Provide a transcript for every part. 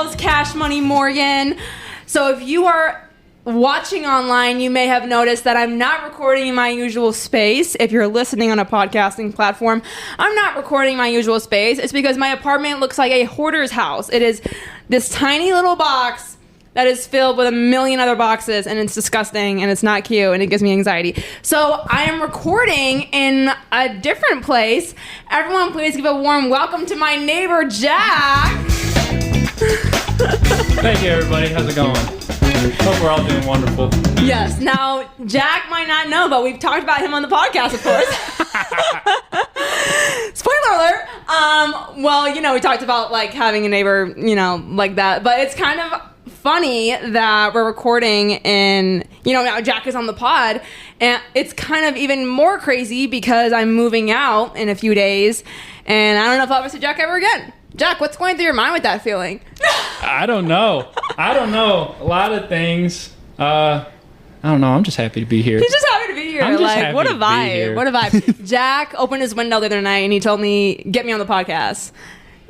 Sales Cash Money Morgan. So if you are watching online, you may have noticed that I'm not recording in my usual space. If you're listening on a podcasting platform, I'm not recording my usual space. It's because my apartment looks like a hoarder's house. It is this tiny little box that is filled with a million other boxes, and it's disgusting, and it's not cute, and it gives me anxiety. So I am recording in a different place. Everyone, please give a warm welcome to my neighbor, Jack. Thank you, everybody. How's it going? Hope we're all doing wonderful. Yes. Now, Jack might not know, but we've talked about him on the podcast, of course. Spoiler alert. Well, we talked about, like, having a neighbor, like that. But it's kind of funny that we're recording in, now Jack is on the pod. And it's kind of even more crazy because I'm moving out in a few days. And I don't know if I'll ever see Jack ever again. Jack, what's going through your mind with that feeling? I don't know. A lot of things. I don't know. I'm just happy to be here. He's just happy to be here. Like, what a vibe. What a vibe. Jack opened his window the other night and he told me, get me on the podcast.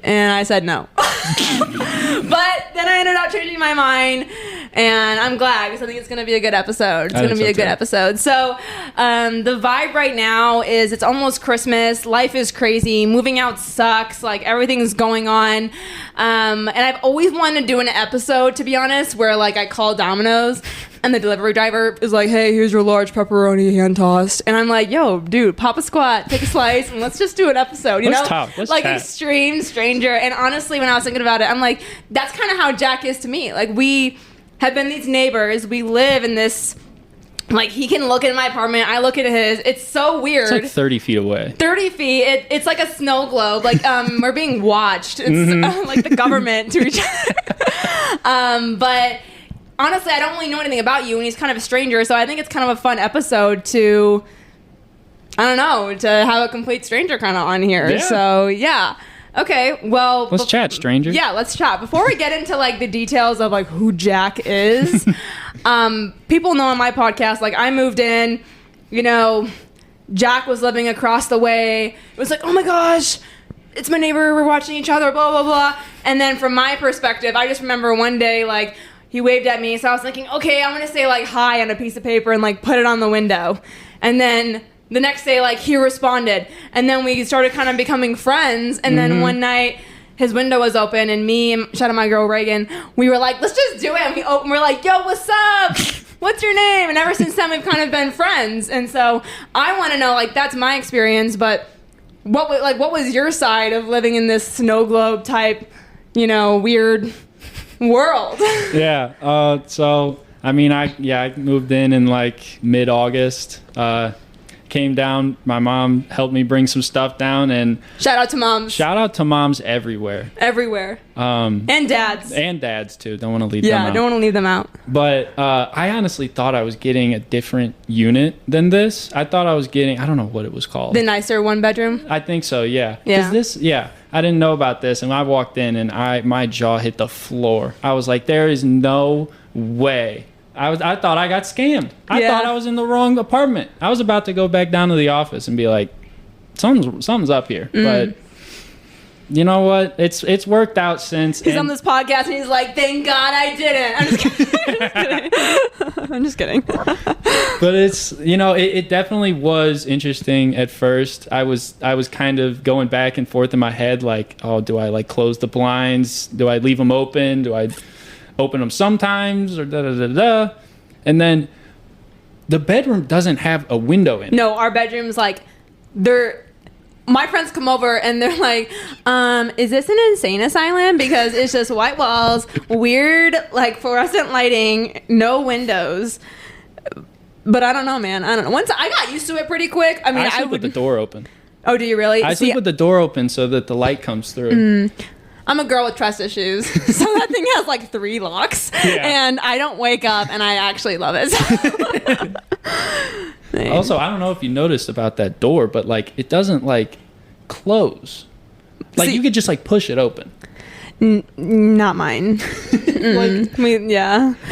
And I said no. But then I ended up changing my mind. And I'm glad because I think it's going to be a good episode. It's going to be a good episode. So the vibe right now is it's almost Christmas. Life is crazy. Moving out sucks. Like, everything's going on. And I've always wanted to do an episode, to be honest, where, like, I call Domino's and the delivery driver is like, hey, here's your large pepperoni hand tossed. And I'm like, yo, dude, pop a squat, take a slice, and let's just do an episode, Let's talk. Let's like chat. Extreme stranger. And honestly, when I was thinking about it, I'm like, that's kind of how Jack is to me. Like, we have been these neighbors. We live in this, like, he can look at my apartment. I look at his. It's so weird. It's like 30 feet away. 30 feet. It's like a snow globe. Like, we're being watched. It's like the government to each other. But honestly, I don't really know anything about you, and he's kind of a stranger, so I think it's kind of a fun episode to, I don't know, to have a complete stranger kind of on here. Yeah. So, yeah. Okay, well... Let's chat, stranger. Yeah, let's chat. Before we get into, like, the details of, like, who Jack is, people know on my podcast, like, I moved in, Jack was living across the way. It was like, oh my gosh, it's my neighbor, we're watching each other, blah, blah, blah. And then from my perspective, I just remember one day, like, he waved at me, so I was thinking, okay, I'm going to say, like, hi on a piece of paper and, like, put it on the window. And then the next day, like, he responded. And then we started kind of becoming friends. And then one night, his window was open, and me and shout out my girl, Reagan, we were like, let's just do it. And we're like, yo, what's up? What's your name? And ever since then, we've kind of been friends. And so I want to know, like, that's my experience, but what was your side of living in this snow globe type, weird world? Yeah. So I mean, I moved in like mid-August. Came down. My mom helped me bring some stuff down, and Shout out to moms everywhere. And dads. And dads too. Don't want to leave them out. Yeah, don't want to leave them out. But I honestly thought I was getting a different unit than this. I thought I was getting, I don't know what it was called. The nicer one bedroom? I think so, yeah. Yeah. I didn't know about this, and I walked in, and my jaw hit the floor. I was like, there is no way. I thought I got scammed. I thought I was in the wrong apartment. I was about to go back down to the office and be like, something's up here. But you know what? It's worked out since. He's on this podcast and he's like, thank God I didn't. I'm just kidding. But it's, it definitely was interesting at first. I was kind of going back and forth in my head, like, oh, do I like close the blinds? Do I leave them open? Do I open them sometimes, or da-da-da-da? And then the bedroom doesn't have a window in it. No, our bedroom's like, my friends come over and they're like, is this an insane asylum? Because it's just white walls, weird, like, fluorescent lighting, no windows. But I don't know, man. I don't know. Once I got used to it pretty quick. I mean, I sleep with the door open. Oh, do you really? I sleep with the door open so that the light comes through. I'm a girl with trust issues, so that thing has like 3 locks, and I don't wake up, and I actually love it. Also, I don't know if you noticed about that door, but like it doesn't like close. Like you could just like push it open. Not mine. Like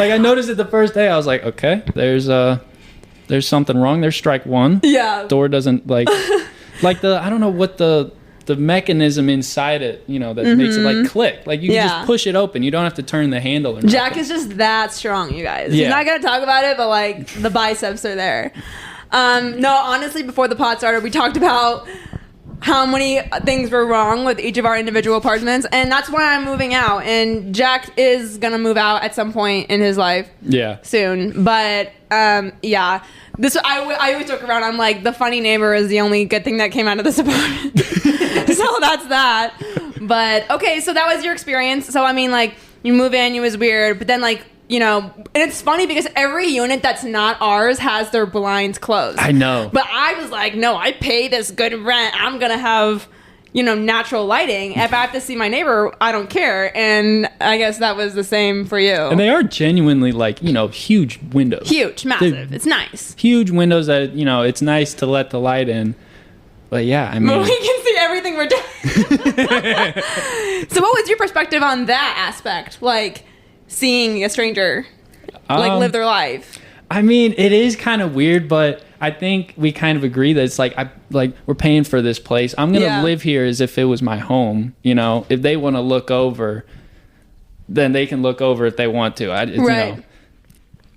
I noticed it the first day. I was like, okay, there's something wrong. There's strike one. Yeah. Door doesn't like I don't know what the the mechanism inside it, you know, that makes it like click. Like you can just push it open. You don't have to turn the handle or nothing. Jack is just that strong, you guys. He's not gonna talk about it, but like the biceps are there. No, honestly, before the pod started, we talked about how many things were wrong with each of our individual apartments, and that's why I'm moving out. And Jack is gonna move out at some point in his life. Yeah. Soon, but yeah. This I always joke around. I'm like, the funny neighbor is the only good thing that came out of this apartment. So that's that. But okay, so that was your experience. So I mean, like, you move in, it was weird, but then like, you know, and it's funny because every unit that's not ours has their blinds closed. I know. But I was like, no, I pay this good rent. I'm gonna have, you know, natural lighting. If I have to see my neighbor, I don't care. And I guess that was the same for you. And they are genuinely, like, you know, huge windows. Huge, massive. It's nice. Huge windows that, you know, it's nice to let the light in. But yeah, I mean, but we can see everything we're doing. So what was your perspective on that aspect? Like, seeing a stranger like live their life? I mean, it is kind of weird, but I think we kind of agree that it's like, we're paying for this place. I'm gonna live here as if it was my home. You know, if they want to look over, then they can look over if they want to. Right. You know.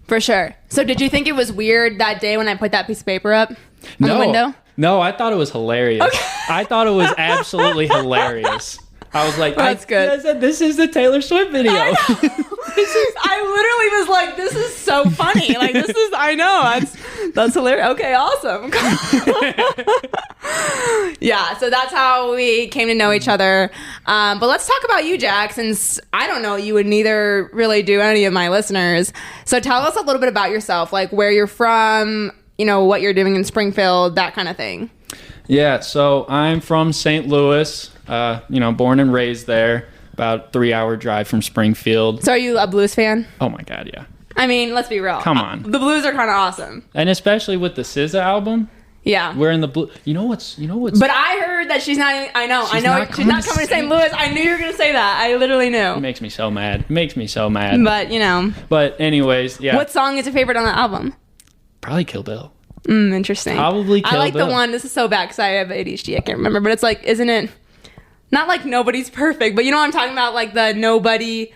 For sure. So did you think it was weird that day when I put that piece of paper up on the window? No, I thought it was hilarious. Okay. I thought it was absolutely hilarious. I was like, that's good. I said, this is the Taylor Swift video. I literally was like, this is so funny. Like, this is, I know, that's hilarious. Okay, awesome. Yeah, so that's how we came to know each other. But let's talk about you, Jack, since I don't know you, and neither really do any of my listeners. So tell us a little bit about yourself, like where you're from, you know, what you're doing in Springfield, that kind of thing. Yeah, so I'm from St. Louis, you know, born and raised there, about 3-hour drive from Springfield. So are you a blues fan? Oh my God, yeah. I mean, let's be real. Come on. The blues are kind of awesome. And especially with the SZA album. Yeah. We're in the blue. You know what's. But I heard that she's not. I know. She's not coming to St. Louis. I knew you were gonna say that. I literally knew. It makes me so mad. But you know. But anyways, yeah. What song is your favorite on the album? Probably Kill Bill. Interesting. Probably Kill Bill. I like the one. This is so bad because I have ADHD. I can't remember. But it's like, isn't it? Not like Nobody's Perfect, but you know what I'm talking about? Like the Nobody.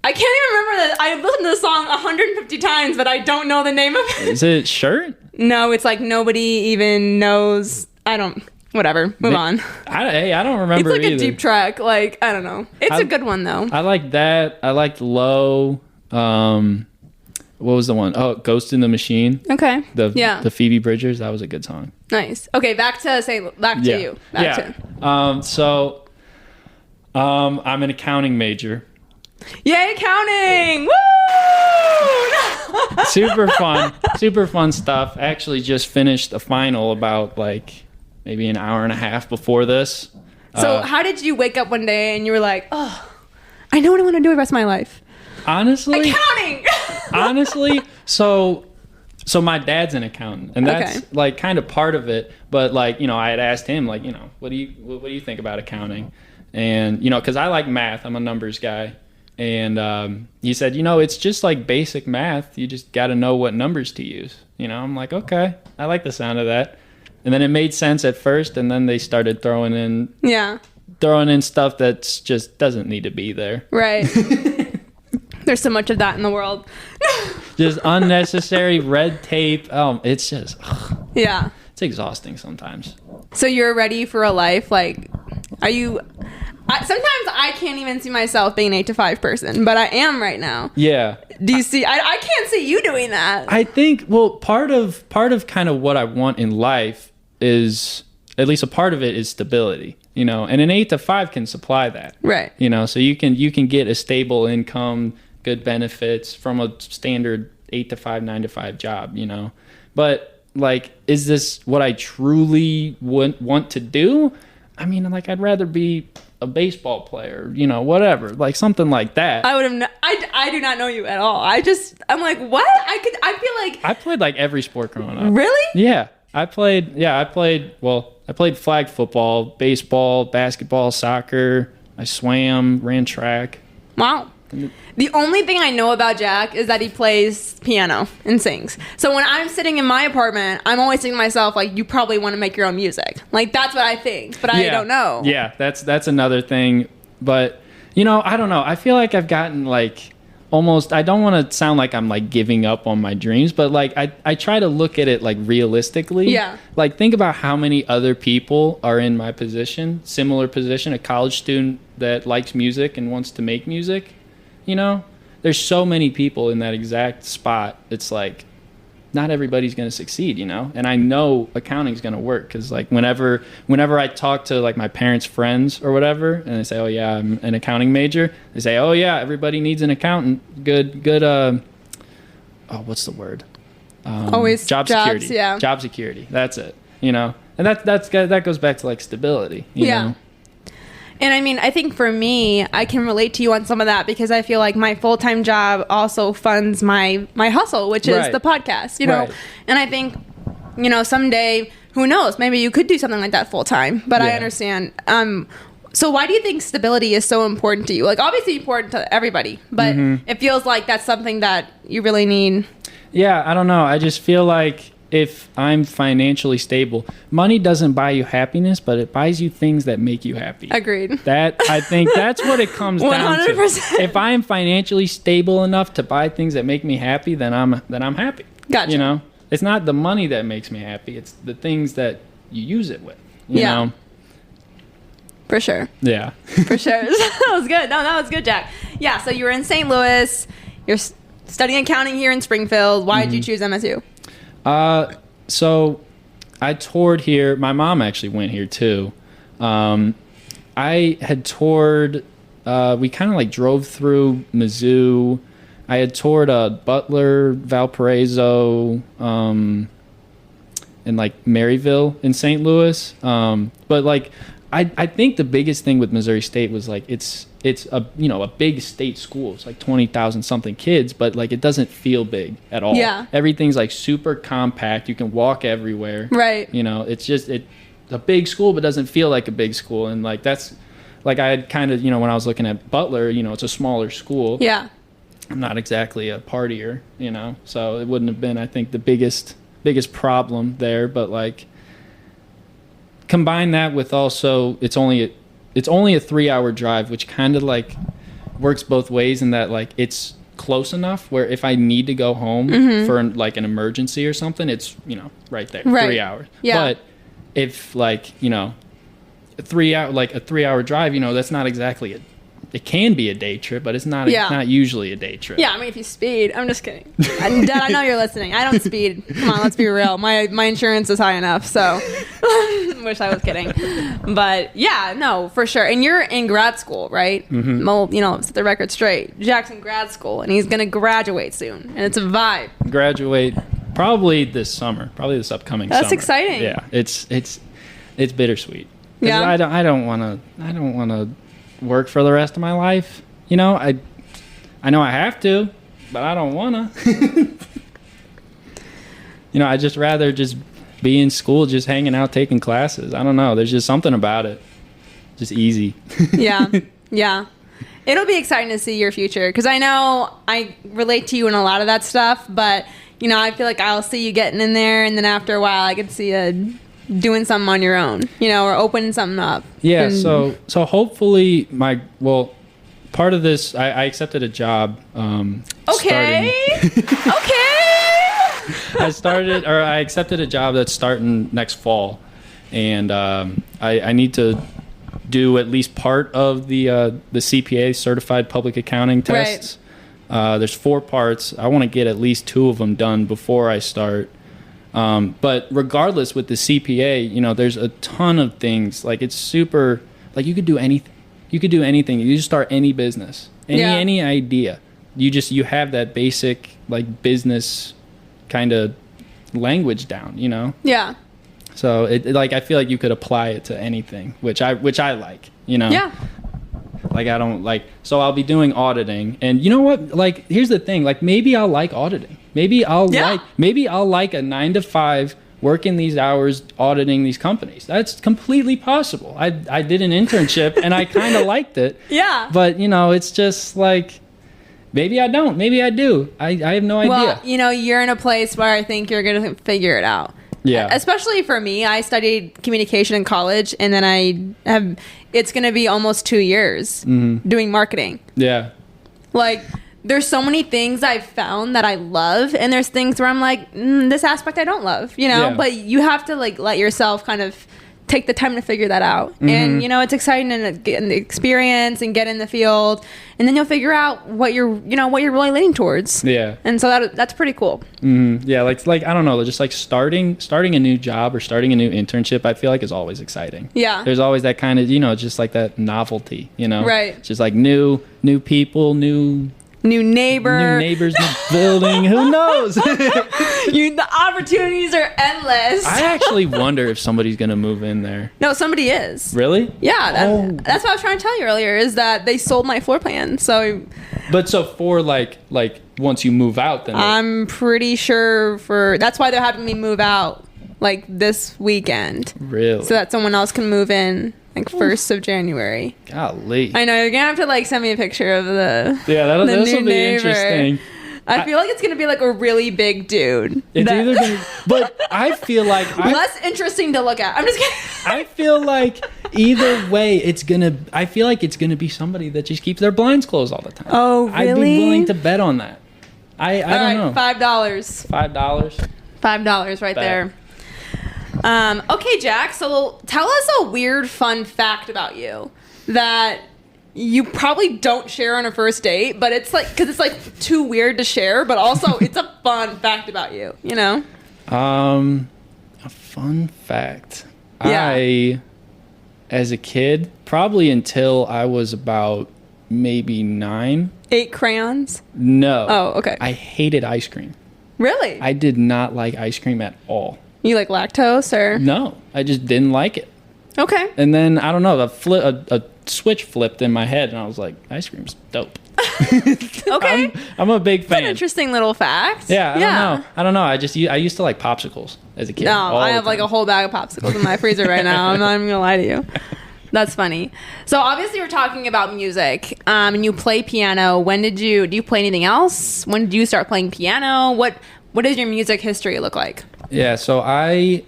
I can't even remember that. I listened to the song 150 times, but I don't know the name of it. Is it Shirt? No, it's like Nobody Even Knows. I don't. Whatever. Move on. I don't remember either. It's like either. A deep track. Like, I don't know. It's a good one, though. I like that. I liked Low. What was the one? Oh, Ghost in the Machine. Okay. The Phoebe Bridgers. That was a good song. Nice. Okay, back to you. So, I'm an accounting major. Yay, accounting! Woo! Super fun stuff. I actually just finished a final about like maybe an hour and a half before this. So how did you wake up one day and you were like, oh, I know what I want to do the rest of my life? Honestly, accounting. Honestly, so my dad's an accountant, and that's like kind of part of it. But like, you know, I had asked him, like, you know, what do you think about accounting? And you know, because I like math, I'm a numbers guy. And he said, you know, it's just like basic math. You just got to know what numbers to use. You know, I'm like, okay, I like the sound of that. And then it made sense at first, and then they started throwing in stuff that's just doesn't need to be there. Right. There's so much of that in the world. Just unnecessary red tape. It's just yeah. It's exhausting sometimes. So you're ready for a life? Like, are you? Sometimes I can't even see myself being an 8 to 5 person, but I am right now. Yeah. Do you see? I can't see you doing that. I think, well, part of kind of what I want in life is, at least a part of it is stability, you know, and an 8 to 5 can supply that. Right. You know, so you can get a stable income, good benefits from a standard 8 to 5, 9 to 5 job, you know. But like, is this what I truly want to do? I mean, like, I'd rather be a baseball player, you know, whatever, like something like that. I would have. I do not know you at all. I'm like, what? I feel like I played like every sport growing up. Really? Yeah, I played flag football, baseball, basketball, soccer. I swam, ran track. Wow. The only thing I know about Jack is that he plays piano and sings. So when I'm sitting in my apartment, I'm always thinking to myself, like, you probably want to make your own music. Like, that's what I think, but I don't know. Yeah, that's another thing. But, you know, I don't know. I feel like I've gotten, like, almost, I don't want to sound like I'm, like, giving up on my dreams, but, like, I try to look at it, like, realistically. Yeah. Like, think about how many other people are in my position, similar position, a college student that likes music and wants to make music. You know, there's so many people in that exact spot. It's like, not everybody's going to succeed, you know? And I know accounting's going to work because, like, whenever I talk to, like, my parents' friends or whatever, and they say, oh, yeah, I'm an accounting major, they say, oh, yeah, everybody needs an accountant. Good, what's the word? Always job security. Yeah. Job security. That's it, you know? And that goes back to, like, stability, you know? And I mean, I think for me, I can relate to you on some of that because I feel like my full-time job also funds my hustle, which is the podcast, you know? Right. And I think, you know, someday, who knows, maybe you could do something like that full-time, but I understand. So why do you think stability is so important to you? Like, obviously important to everybody, but it feels like that's something that you really need. Yeah, I don't know. I just feel like if I'm financially stable, money doesn't buy you happiness, but it buys you things that make you happy. Agreed. I think that's what it comes down to. 100%. If I am financially stable enough to buy things that make me happy, then I'm happy. Gotcha. You know, it's not the money that makes me happy; it's the things that you use it with. You know? For sure. Yeah. For sure. That was good. No, that was good, Jack. Yeah. So you were in St. Louis. You're studying accounting here in Springfield. Why did you choose MSU? So I toured here. My mom actually went here too. I had toured, we kind of like drove through Mizzou. I had toured, Butler, Valparaiso, and like Maryville in St. Louis. But like, I think the biggest thing with Missouri State was like, it's a, you know, a big state school. It's like 20,000 something kids, but like it doesn't feel big at all. Yeah. Everything's like super compact. You can walk everywhere. Right. You know, it's just a big school, but doesn't feel like a big school. And like that's like I had kind of, you know, when I was looking at Butler, you know, it's a smaller school. Yeah. I'm not exactly a partier, you know, so it wouldn't have been, I think, the biggest problem there. But like combine that with also it's only a 3-hour drive, which kind of like works both ways in that like it's close enough where if I need to go home for like an emergency or something, it's, you know, right there, 3 hours. Yeah. But if like, you know, a 3-hour drive, you know, that's not exactly it can be a day trip, but it's not not usually a day trip. Yeah, I mean, if you speed, I'm just kidding. Dad, I know you're listening. I don't speed. Come on, let's be real. My insurance is high enough, so wish I was kidding. But yeah, no, for sure. And you're in grad school, right? Well, you know, set the record straight. Jack's in grad school, and he's gonna graduate soon, and it's a vibe. Graduate probably this summer, probably this upcoming summer. That's exciting. Yeah, it's bittersweet. Yeah, I don't want to work for the rest of my life. You know, I know I have to, but I don't want to. You know, I just rather just be in school, just hanging out, taking classes. I don't know. There's just something about it. Just easy. Yeah. It'll be exciting to see your future because I know I relate to you in a lot of that stuff, but, you know, I feel like I'll see you getting in there, and then after a while I could see you doing something on your own, you know, or opening something up. Yeah, so hopefully part of this, I accepted a job. Okay. I accepted a job that's starting next fall, and I need to do at least part of the CPA, Certified Public Accounting tests. Right. There's 4 parts. I want to get at least 2 of them done before I start. But regardless with the CPA, you know, there's a ton of things. Like it's super, like you could do anything. You could do anything. You just start any business, any idea. You have that basic like business kind of language down, you know? Yeah. So I feel like you could apply it to anything, which I like, you know? Yeah. Like I don't like, so I'll be doing auditing, and you know what? Like here's the thing. Like maybe I'll like auditing. Maybe I'll like a 9 to 5 working these hours auditing these companies. That's completely possible. I did an internship and I kind of liked it. Yeah. But you know, it's just like Maybe I don't. Maybe I do. I have no idea. Well, you know, you're in a place where I think you're going to figure it out. Yeah. Especially for me, I studied communication in college, and then it's going to be almost 2 years doing marketing. Yeah. Like, there's so many things I've found that I love, and there's things where I'm like, this aspect I don't love, you know? Yeah. But you have to, like, let yourself kind of take the time to figure that out. And, you know, it's exciting and get in the experience and get in the field, and then you'll figure out what you're really leaning towards. Yeah. And so that's pretty cool. Yeah, like I don't know, just like starting a new job or starting a new internship, I feel like is always exciting. Yeah. There's always that kind of, you know, just like that novelty, you know? Right. It's just like new people, new neighbors, new building. Who knows? The opportunities are endless. I actually wonder if somebody's gonna move in there. No, somebody is. Really? Yeah, that's what I was trying to tell you earlier, is that they sold my floor plan. So, but so for like once you move out, then I'm pretty sure that's why they're having me move out like this weekend. Really? So that someone else can move in like 1st of January. Golly. I know, you're gonna have to like send me a picture of the this will be neighbor. interesting. I feel like it's gonna be like a really big dude. It's either gonna, but I feel like less interesting to look at. I'm just kidding. I feel like either way, I feel like it's gonna be somebody that just keeps their blinds closed all the time. Oh, really? I'd be willing to bet on that. I don't know. $5. $5 right there. Okay, Jack, so tell us a weird fun fact about you that you probably don't share on a first date, but it's like, because it's like too weird to share, but also it's a fun fact about you, you know? A fun fact. Yeah. As a kid, probably until I was about maybe 9. 8 crayons? No. Oh, okay. I hated ice cream. Really? I did not like ice cream at all. You like lactose or? No, I just didn't like it. Okay. And then I don't know, a switch flipped in my head, and I was like, ice cream's dope. Okay. I'm a big fan. That's an interesting little fact. Yeah, I don't know. I used to like popsicles as a kid. No, I have like a whole bag of popsicles in my freezer right now. I'm not even gonna lie to you. That's funny. So obviously we're talking about music, and you play piano. Do you play anything else? When did you start playing piano? What does your music history look like? Yeah, so I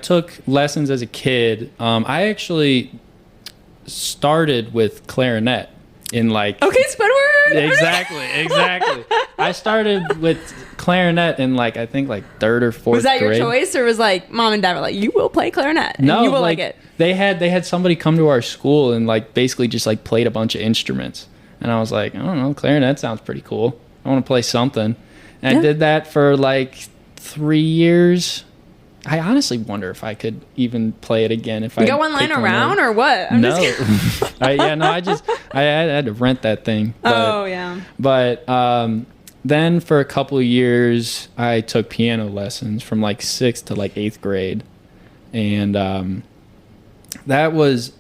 took lessons as a kid. I actually started with clarinet in like... Okay, Squidward! Exactly. I started with clarinet in like, I think like 3rd or 4th grade. Was that your choice, or was like mom and dad were like, you will play clarinet and no, you will like it? They had somebody come to our school and like basically just like played a bunch of instruments. And I was like, I don't know, clarinet sounds pretty cool. I want to play something. And I did that for like 3 years. I honestly wonder if I could even play it again if I go one line around or what? I'm no, I had to rent that thing. Yeah. But then for a couple of years, I took piano lessons from like 6th to like 8th grade, and that was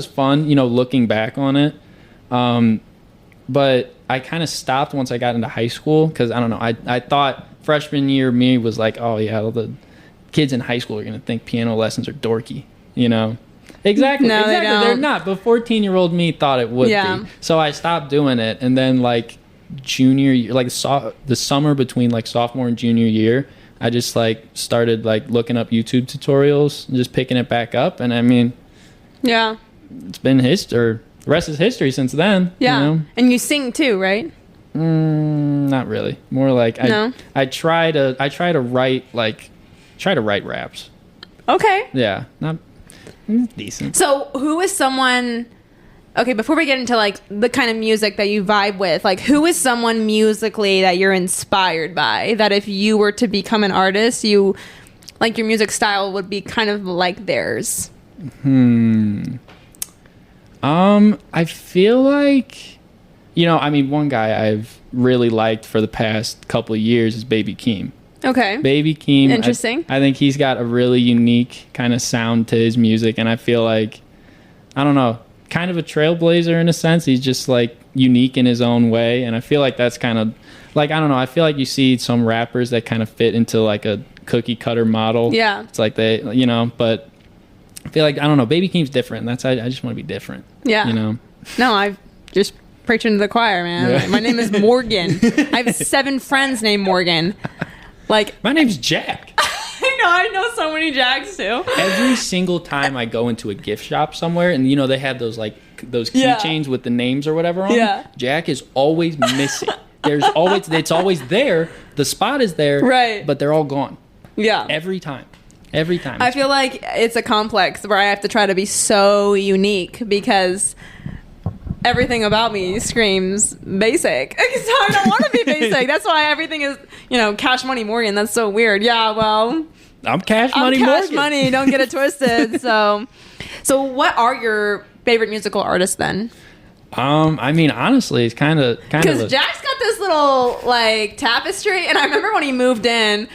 fun, you know, looking back on it. But I kind of stopped once I got into high school because I don't know. I thought freshman year me was like, oh yeah, all the kids in high school are gonna think piano lessons are dorky, you know. Exactly. No, they don't. They're not. But 14-year-old me thought it would be. So I stopped doing it, and then like junior year, like the summer between like sophomore and junior year, I just like started like looking up YouTube tutorials and just picking it back up, and I mean, yeah, it's been history. The rest is history since then. Yeah. You know? And you sing too, right? Not really. More like No? I try to write raps. Okay. Yeah, not decent. So who is someone, okay, before we get into like the kind of music that you vibe with, like who is someone musically that you're inspired by, that if you were to become an artist, you like your music style would be kind of like theirs? I feel like, you know, I mean, one guy I've really liked for the past couple of years is Baby Keem. Okay. Baby Keem. Interesting. I think he's got a really unique kind of sound to his music, and I feel like, I don't know, kind of a trailblazer in a sense. He's just like unique in his own way, and I feel like that's kind of like, I don't know, I feel like you see some rappers that kind of fit into like a cookie cutter model. Yeah. It's like they, you know, but I feel like, I don't know, Baby Keem's different. I just want to be different. Yeah. You know? No, I just preaching to the choir, man. Yeah. Like, my name is Morgan. I have 7 friends named Morgan. Like, My name's Jack. I know so many Jacks too. Every single time I go into a gift shop somewhere, and they have those those keychains with the names or whatever on them, Jack is always missing. It's always there. The spot is there, right? But they're all gone. Yeah, every time. I feel like it's a complex where I have to try to be so unique because everything about me screams basic. So I don't want to be basic. That's why everything is, Cash Money Morgan. That's so weird. Yeah, well, I'm Cash Money Morgan. Cash Money. Don't get it twisted. So what are your favorite musical artists then? I mean, honestly, it's kind of because Jack's got this little like tapestry, and I remember when he moved in,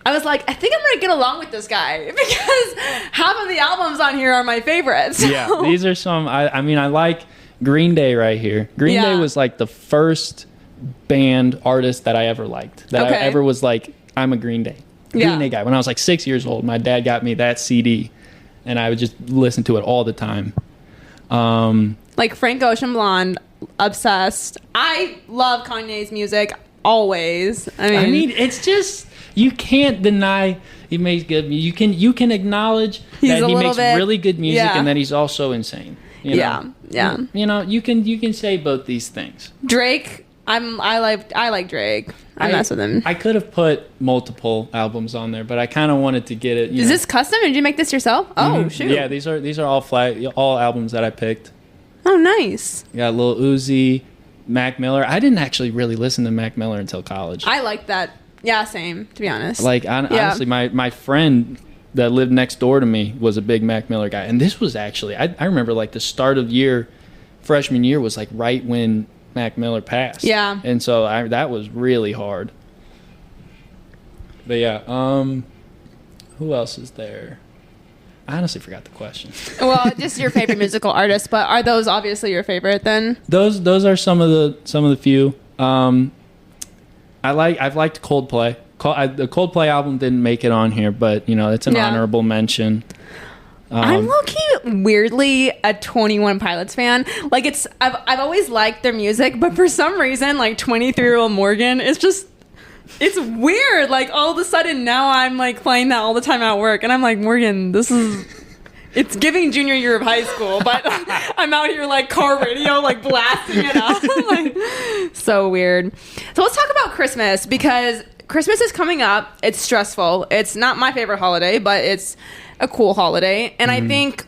I was like, I think I'm gonna get along with this guy because half of the albums on here are my favorites. Yeah, these are some. I mean, I like Green Day right here. Green Day was like the first band artist that I ever liked. That I ever was like, I'm a Green Day guy. When I was like 6 years old, my dad got me that CD, and I would just listen to it all the time. Like Frank Ocean Blonde, obsessed. I love Kanye's music always. I mean, it's just you can't deny he makes good music. You can acknowledge that he makes really good music and that he's also insane. Yeah. You can say both these things. Drake, I like Drake. I mess with him. I could have put multiple albums on there, but I kind of wanted to get it. Is this custom? Did you make this yourself? Oh, shoot. Yeah, these are all albums that I picked. Oh, nice. You got Lil Uzi, Mac Miller. I didn't actually really listen to Mac Miller until college. I like that. Yeah, same, to be honest. Like, honestly, my friend that lived next door to me was a big Mac Miller guy. And this was actually, I remember like the start of freshman year was like right when Mac Miller passed. Yeah. And so that was really hard. But yeah, who else is there? I honestly forgot the question. Well, just your favorite musical artists, but are those obviously your favorite then? Those are some of the few. I've liked Coldplay. The Coldplay album didn't make it on here, but it's an honorable mention. I'm low-key weirdly a 21 Pilots fan. Like I've always liked their music, but for some reason, like 23-year-old Morgan is just. It's weird. Like all of a sudden now I'm like playing that all the time at work, and I'm like, Morgan, it's giving junior year of high school, but I'm out here like car radio, like blasting it out. Like, so weird. So let's talk about Christmas because Christmas is coming up. It's stressful. It's not my favorite holiday, but it's a cool holiday, and I think.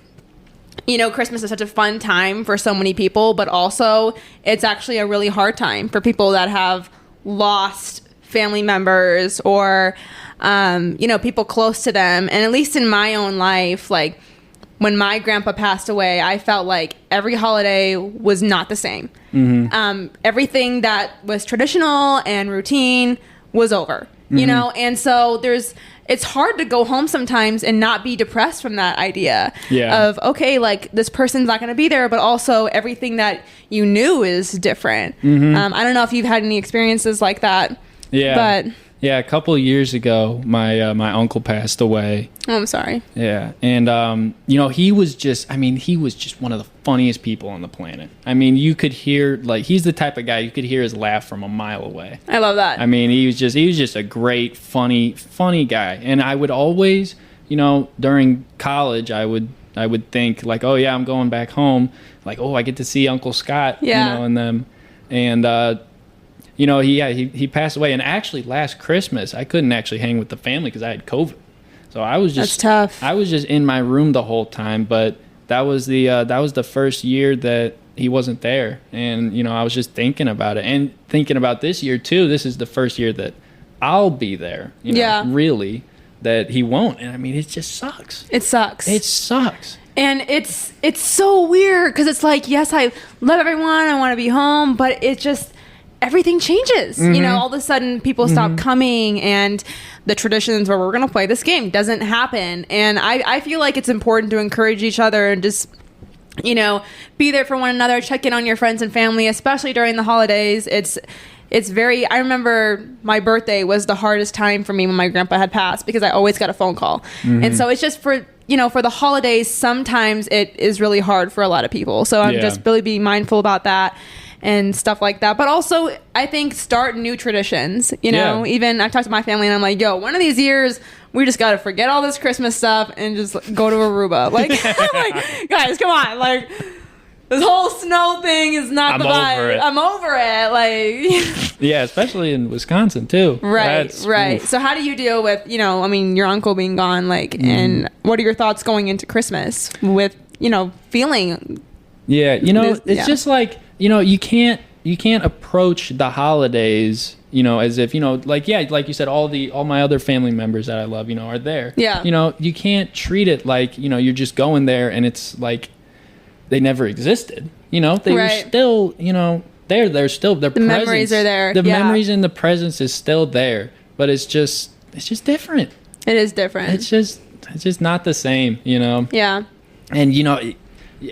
Christmas is such a fun time for so many people, but also it's actually a really hard time for people that have lost family members or people close to them. And at least in my own life, like when my grandpa passed away, I felt like every holiday was not the same. Everything that was traditional and routine was over, and so it's hard to go home sometimes and not be depressed from that idea of, okay, like this person's not going to be there, but also everything that you knew is different. I don't know if you've had any experiences like that. Yeah. But a couple of years ago, my uncle passed away. Oh, I'm sorry. Yeah. And, he was just one of the funniest people on the planet. I mean, you could hear, like, he's the type of guy, you could hear his laugh from a mile away. I love that. I mean, he was just a great, funny guy. And I would always, during college, I would think like, oh yeah, I'm going back home. Like, oh, I get to see Uncle Scott, and them. And, he passed away, and actually last Christmas I couldn't actually hang with the family because I had COVID, so I was just that's tough. I was just in my room the whole time. But that was the first year that he wasn't there, and I was just thinking about it and thinking about this year too. This is the first year that I'll be there. Really, that he won't, and I mean it just sucks. It sucks. And it's so weird because it's like, yes, I love everyone, I want to be home, but it just. Everything changes. All of a sudden people stop coming, and the traditions where we're going to play this game doesn't happen. And I feel like it's important to encourage each other and just, be there for one another, check in on your friends and family, especially during the holidays. It's I remember my birthday was the hardest time for me when my grandpa had passed because I always got a phone call. And so it's just for the holidays, sometimes it is really hard for a lot of people. So I'm just really being mindful about that. and stuff like that. But also, I think start new traditions. You know, even I've talked to my family and I'm like, yo, one of these years we just got to forget all this Christmas stuff and just go to Aruba. Like, I'm like, guys, come on. Like, this whole snow thing is not the vibe. I'm over it. Like, yeah, especially in Wisconsin too. Right. So how do you deal with, you know, I mean, your uncle being gone, like, and what are your thoughts going into Christmas with, you know, feeling? Yeah, you know, it's just like, you know, you can't approach the holidays, you know, as if, you know, like, yeah, like you said, all my other family members that I love, you know, are there. Yeah. You know, you can't treat it like, you know, you're just going there and it's like they never existed. You know, they were still, you know, they're still, their presence. The memories are there. The memories and the presence is still there, but it's just different. It is different. It's just not the same, you know? Yeah. And, you know,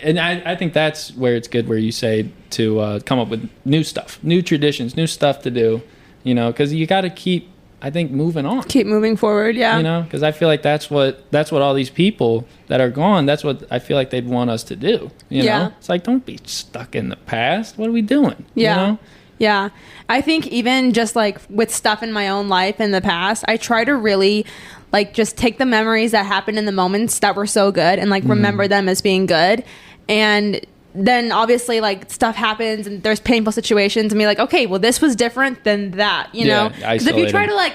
and I think that's where it's good where you say to come up with new stuff, new traditions, new stuff to do, you know, because you got to keep, I think, moving on. Keep moving forward, yeah. You know, because I feel like that's what all these people that are gone, that's what I feel like they'd want us to do, you know? It's like, don't be stuck in the past. What are we doing? Yeah. You know? Yeah. I think even just like with stuff in my own life in the past, I try to really like just take the memories that happened in the moments that were so good and like remember them as being good. And then obviously like stuff happens and there's painful situations and be like, okay, well this was different than that, you know? Because if you try to like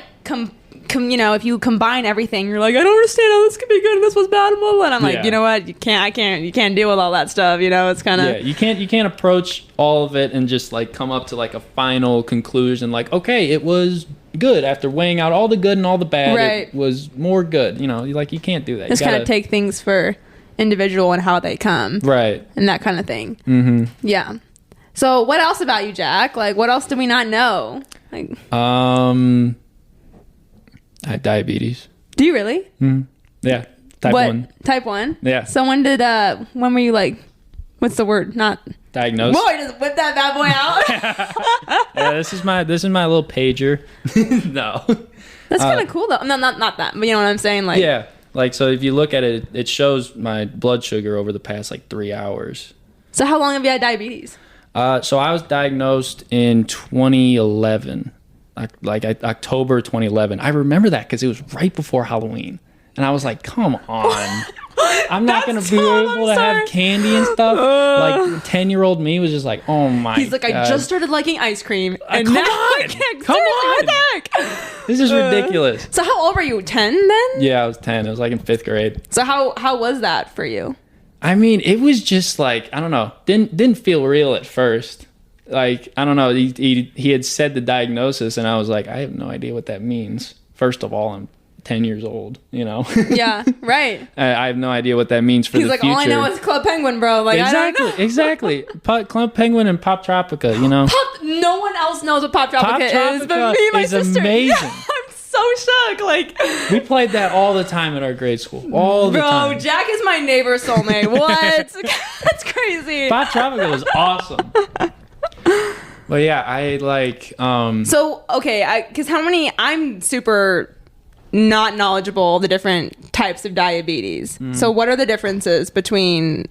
you know, if you combine everything, you're like, I don't understand how this could be good and this was bad, blah, blah. And I'm like, you know what? You can't deal with all that stuff, you know? It's kind of... Yeah, you can't approach all of it and just like come up to like a final conclusion like, okay, it was good after weighing out all the good and all the bad. It was more good, you know? Like, you can't do that. Just kind of take things for individual and how they come. Right. And that kind of thing. Mm-hmm. Yeah. So what else about you, Jack? Like, what else do we not know? Like, I have diabetes. Do you really? Mm-hmm. Yeah. Type 1. Type 1? Yeah. So when were you like, what's the word? Not diagnosed. Boy, just whip that bad boy out. Yeah, this is my little pager. No. That's kind of cool though. No, not that, but you know what I'm saying? Like, yeah. Like, so if you look at it, it shows my blood sugar over the past like 3 hours. So how long have you had diabetes? So I was diagnosed in 2011. October 2011. I remember that because it was right before Halloween. And I was like, come on. I'm not going to be able to have candy and stuff. Like, 10-year-old me was just like, oh my God. He's like, I just started liking ice cream. And come now on. I can't come on. What the heck? This is ridiculous. So how old were you? 10 then? Yeah, I was 10. I was like in 5th grade. So how was that for you? I mean, it was just like, I don't know. Didn't feel real at first. Like, I don't know, he had said the diagnosis, and I was like, I have no idea what that means. First of all, I'm 10 years old, you know? Yeah, right. I have no idea what that means for the future. He's like, all I know is Club Penguin, bro. Like, exactly, I don't know. Exactly. Club Penguin and Pop Tropica, you know? No one else knows what Pop Tropica is but me and my sister. Amazing. Yeah, I'm so shook. Like, we played that all the time in our grade school. All the time. Bro, Jack is my neighbor soulmate. What? That's crazy. Pop Tropica was awesome. But yeah, I like So okay, because I'm super not knowledgeable of the different types of diabetes. So what are the differences between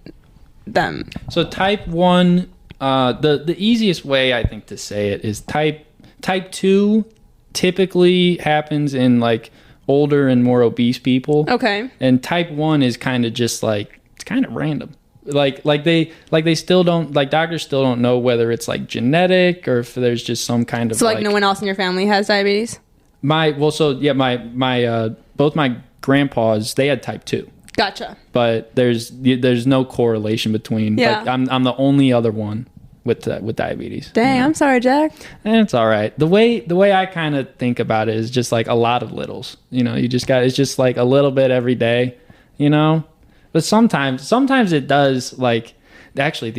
them? So type 1, the easiest way I think to say it is type 2 typically happens in like older and more obese people. Okay. And type 1 is kind of just like, it's kind of random. Like they still don't, like doctors still don't know whether it's like genetic or if there's just some kind of so like no one else in your family has diabetes? My both my grandpas, they had type 2. Gotcha. But there's no correlation between. Yeah. Like, I'm the only other one with diabetes. Dang, you know? I'm sorry, Jack. It's all right. The way I kind of think about it is just like a lot of littles. You know, it's just like a little bit every day. You know. But sometimes it does, like, actually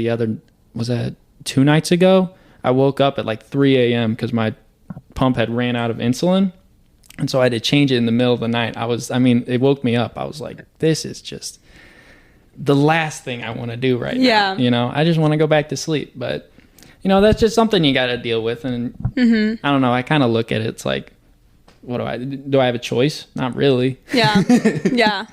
was that 2 nights ago? I woke up at like 3 a.m. because my pump had ran out of insulin. And so I had to change it in the middle of the night. It woke me up. I was like, this is just the last thing I want to do right now. You know, I just want to go back to sleep. But, you know, that's just something you got to deal with. And I don't know. I kind of look at it. It's like, do I have a choice? Not really. Yeah. Yeah.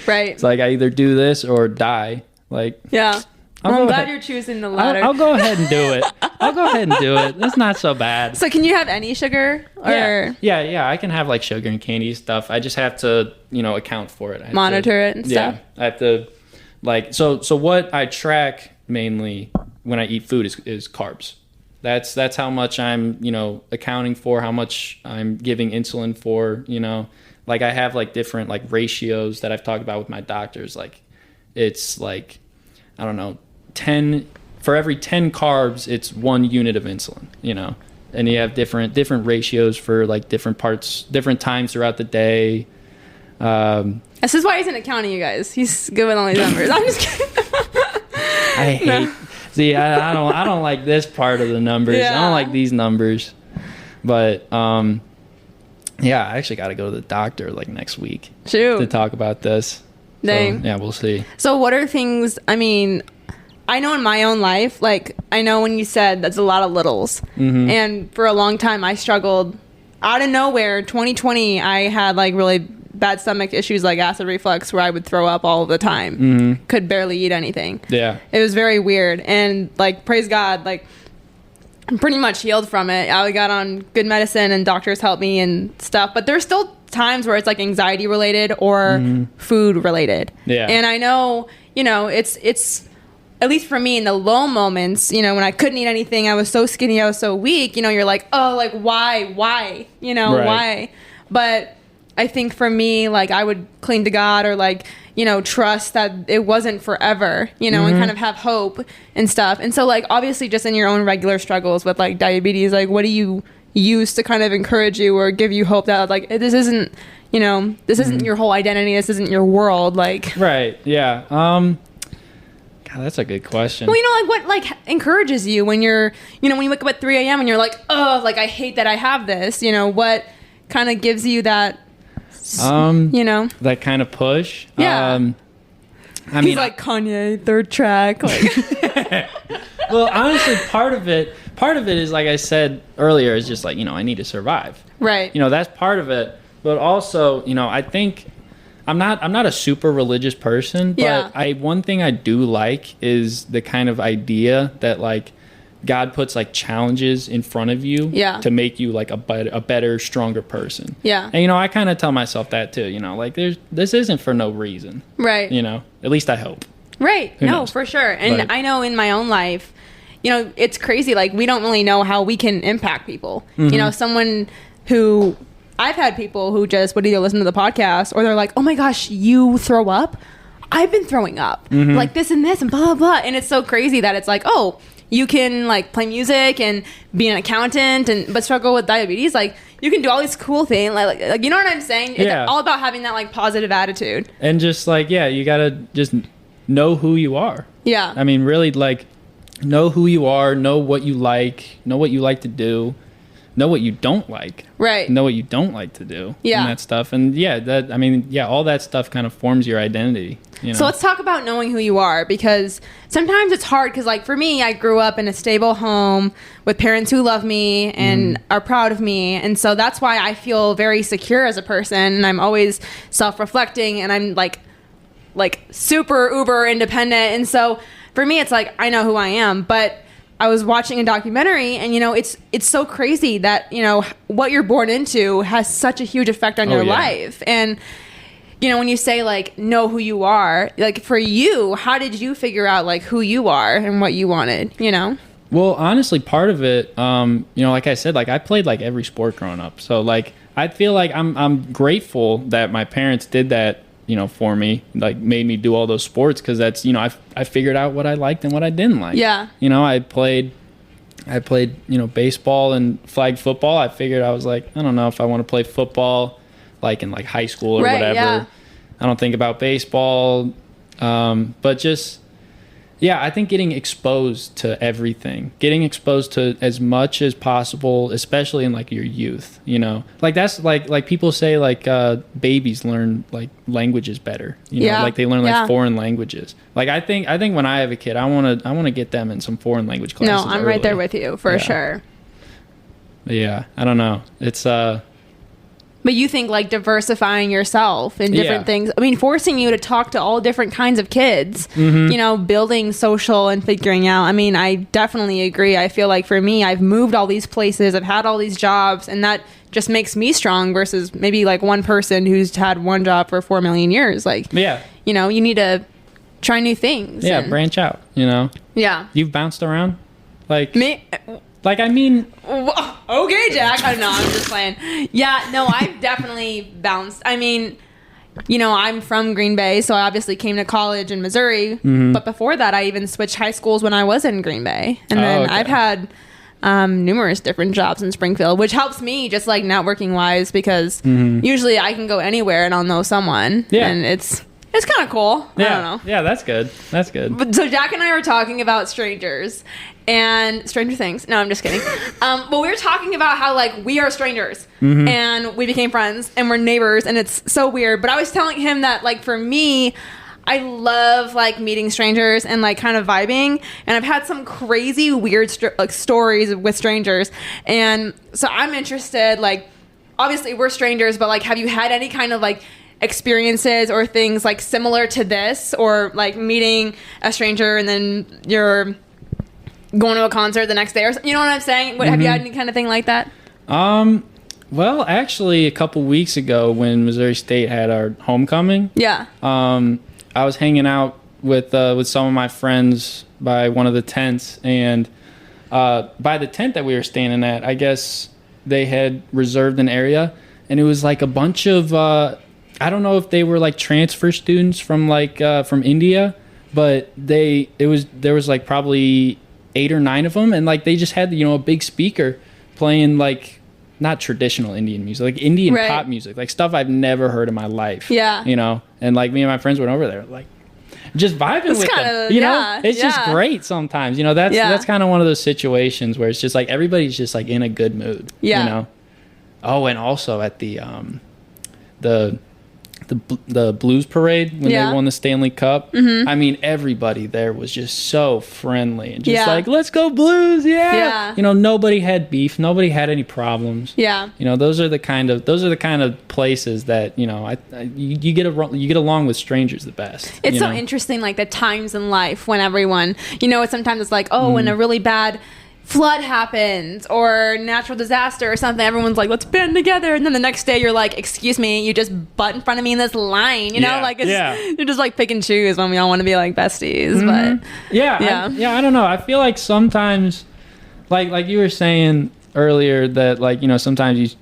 Right. It's like I either do this or die. Like, yeah. I'm glad you're choosing the latter. I'll go ahead and do it. I'll go ahead and do it. It's not so bad. So can you have any sugar? Or Yeah. I can have like sugar and candy stuff. I just have to, account for it. Monitor it and stuff. Yeah, I have to, so what I track mainly when I eat food is carbs. That's how much I'm, accounting for, how much I'm giving insulin for, Like I have like different like ratios that I've talked about with my doctors. Like it's like, I don't know, for every 10 carbs, it's 1 unit of insulin, and you have different ratios for like different parts, different times throughout the day. This is why he's in accounting, you guys. He's good with all these numbers. I'm just kidding. I hate. See, I don't like this part of the numbers. Yeah. I don't like these numbers. But yeah, I actually got to go to the doctor like next week to talk about this. Dang. So, yeah, we'll see. So what are things, I mean, I know in my own life, like I know when you said that's a lot of littles. Mm-hmm. And for a long time I struggled out of nowhere. 2020, I had like really bad stomach issues like acid reflux where I would throw up all of the time. Mm-hmm. Could barely eat anything. Yeah. It was very weird. And like, praise God, like I'm pretty much healed from it. I got on good medicine and doctors helped me and stuff. But there's still times where it's like anxiety related or food related. Yeah. And I know, it's at least for me in the low moments, when I couldn't eat anything, I was so skinny, I was so weak, you're like, oh, like why, Right. why? But I think for me, like I would cling to God or like, trust that it wasn't forever, and kind of have hope and stuff. And so like, obviously just in your own regular struggles with like diabetes, like what do you use to kind of encourage you or give you hope that like, this isn't, this isn't your whole identity. This isn't your world. Like, right. Yeah. God, that's a good question. Well, like what like encourages you when you're, when you wake up at 3 a.m. and you're like, oh, like I hate that I have this, what kind of gives you that, that kind of push. Yeah. He's like Kanye, third track. Like, well, honestly, part of it is like I said earlier, is just like, I need to survive. Right. That's part of it. But also, I think I'm not a super religious person, but one thing I do like is the kind of idea that like God puts like challenges in front of you to make you like a better, stronger person. Yeah. And I kind of tell myself that too, like this isn't for no reason. Right. At least I hope. Right. Who no, knows? for sure. And But, I know in my own life, it's crazy. Like we don't really know how we can impact people. Someone who I've had people who just would either listen to the podcast or they're like, oh my gosh, you throw up? I've been throwing up. Like this and this and blah, blah, blah. And it's so crazy that it's like, oh, you can like play music and be an accountant but struggle with diabetes. Like you can do all these cool things. Like you know what I'm saying? It's all about having that like positive attitude. And just like, you got to just know who you are. Yeah. I mean, really like know who you are, know what you like to do. Know what you don't like. Right. Know what you don't like to do. Yeah. And that stuff. And all that stuff kind of forms your identity. So let's talk about knowing who you are, because sometimes it's hard because like for me, I grew up in a stable home with parents who love me and are proud of me. And so that's why I feel very secure as a person. And I'm always self-reflecting and I'm like super uber independent. And so for me, it's like, I know who I am, but I was watching a documentary and, it's so crazy that, what you're born into has such a huge effect on your life. And, when you say like, know who you are, like for you, how did you figure out like who you are and what you wanted, Well, honestly, part of it, like I said, like I played like every sport growing up. So like, I feel like I'm grateful that my parents did that, for me, like made me do all those sports. Cause that's, I figured out what I liked and what I didn't like. Yeah. I played, baseball and flag football. I figured I was like, I don't know if I want to play football like in like high school or whatever. Yeah. I don't think about baseball. But just, I think getting exposed to everything, getting exposed to as much as possible, especially in like your youth, like that's like people say like babies learn like languages better, like they learn like foreign languages. Like I think when I have a kid, I want to get them in some foreign language classes. No, I'm right there with you for sure. But I don't know. It's But But you think like diversifying yourself in different things, I mean, forcing you to talk to all different kinds of kids, you know, building social and figuring out. I mean, I definitely agree. I feel like for me, I've moved all these places, I've had all these jobs, and that just makes me strong versus maybe like one person who's had one job for 4 million years. Like, you know, you need to try new things. Yeah, branch out, you know? Yeah. You've bounced around? Like, me? Like, I mean... Okay, Jack. I don't know. I'm just playing. Yeah, no, I've definitely bounced. I mean, you know, I'm from Green Bay, so I obviously came to college in Missouri. But before that, I even switched high schools when I was in Green Bay. And then I've had numerous different jobs in Springfield, which helps me just like networking-wise because usually I can go anywhere and I'll know someone. Yeah. And it's kind of cool. Yeah. I don't know. Yeah, that's good. That's good. But, so Jack and I were talking about strangers and Stranger Things. No, I'm just kidding. But we were talking about how like we are strangers and we became friends and we're neighbors and it's so weird. But I was telling him that like for me, I love like meeting strangers and like kind of vibing. And I've had some crazy weird like stories with strangers. And so I'm interested, like obviously we're strangers, but like have you had any kind of like experiences or things like similar to this, or like meeting a stranger and then you're going to a concert the next day, or you know what I'm saying? Have you had any kind of thing like that? Well, actually a couple weeks ago when Missouri State had our homecoming, I was hanging out with some of my friends by one of the tents, and by the tent that we were standing at, I guess they had reserved an area, and it was like a bunch of I don't know if they were like transfer students from like from India, but there was like probably 8 or 9 of them, and like they just had, you know, a big speaker playing like not traditional Indian music, like Indian pop music, like stuff I've never heard in my life. Yeah, you know, and like me and my friends went over there, like just vibing with them. You know, it's just great sometimes. You know, that's kind of one of those situations where it's just like everybody's just like in a good mood. Yeah, you know. Oh, and also at the Blues Parade when they won the Stanley Cup. I mean, everybody there was just so friendly and just like, let's go Blues, yeah. You know, nobody had beef, nobody had any problems. Yeah. You know, those are the kind of places that, you know, you get along with strangers the best. It's so interesting, like the times in life when everyone, you know, sometimes it's like, oh, when a really bad flood happens or natural disaster or something, everyone's like, let's band together, and then the next day you're like, excuse me, you just butt in front of me in this line, you know, like you're just like pick and choose when we all want to be like besties. But I don't know, I feel like sometimes like you were saying earlier that like, you know, sometimes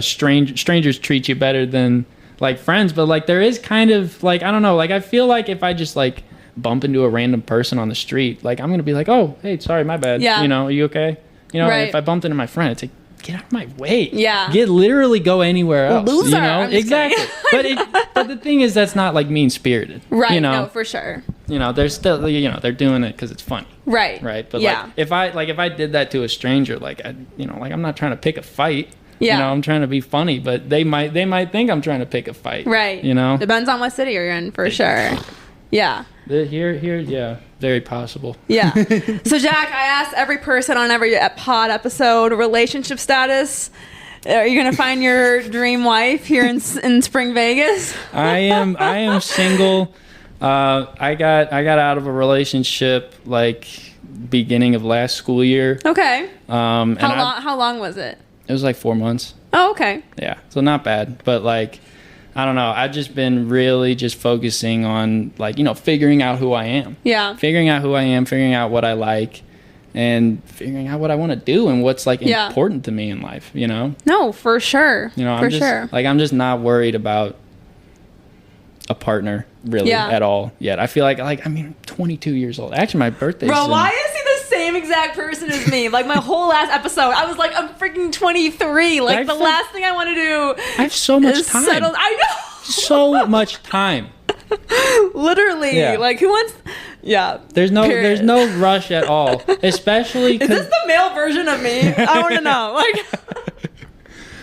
strangers treat you better than like friends, but like there is kind of like, I don't know, like I feel like if I just like bump into a random person on the street, like I'm gonna be like, oh hey, sorry, my bad, you know, are you okay, you know? If I bumped into my friend, it's like, get out of my way, literally go anywhere else. Loser. You know, exactly. but the thing is, that's not like mean spirited, right? You know, no, for sure. You know, they're still, you know, they're doing it because it's funny, right? But like if I did that to a stranger, like you know, like I'm not trying to pick a fight. You know, I'm trying to be funny, but they might think I'm trying to pick a fight, right? You know, depends on what city you're in, for sure. Yeah. Here, yeah, very possible. Yeah. So, Jack, I asked every person on every pod episode relationship status. Are you gonna find your dream wife here in Spring Vegas? I am single. I got out of a relationship like beginning of last school year. Okay. How long was it? It was like 4 months. Oh, okay. Yeah, so not bad, but like, I don't know. I've just been really just focusing on like, you know, figuring out who I am. Yeah. Figuring out who I am, figuring out what I like, and figuring out what I want to do and what's like important to me in life, you know? No, for sure. You know, I'm just not worried about a partner really at all yet. I feel like I'm 22 years old. Actually, my birthday's Bro, why is he the same exact person as me? Like my whole last episode, I was like, I'm freaking 23. Like the last thing I want to do. I have so much time. I know. So much time. Literally. Yeah. Like who wants? Yeah. There's no rush at all. Especially. Is this the male version of me? I want to know. Like.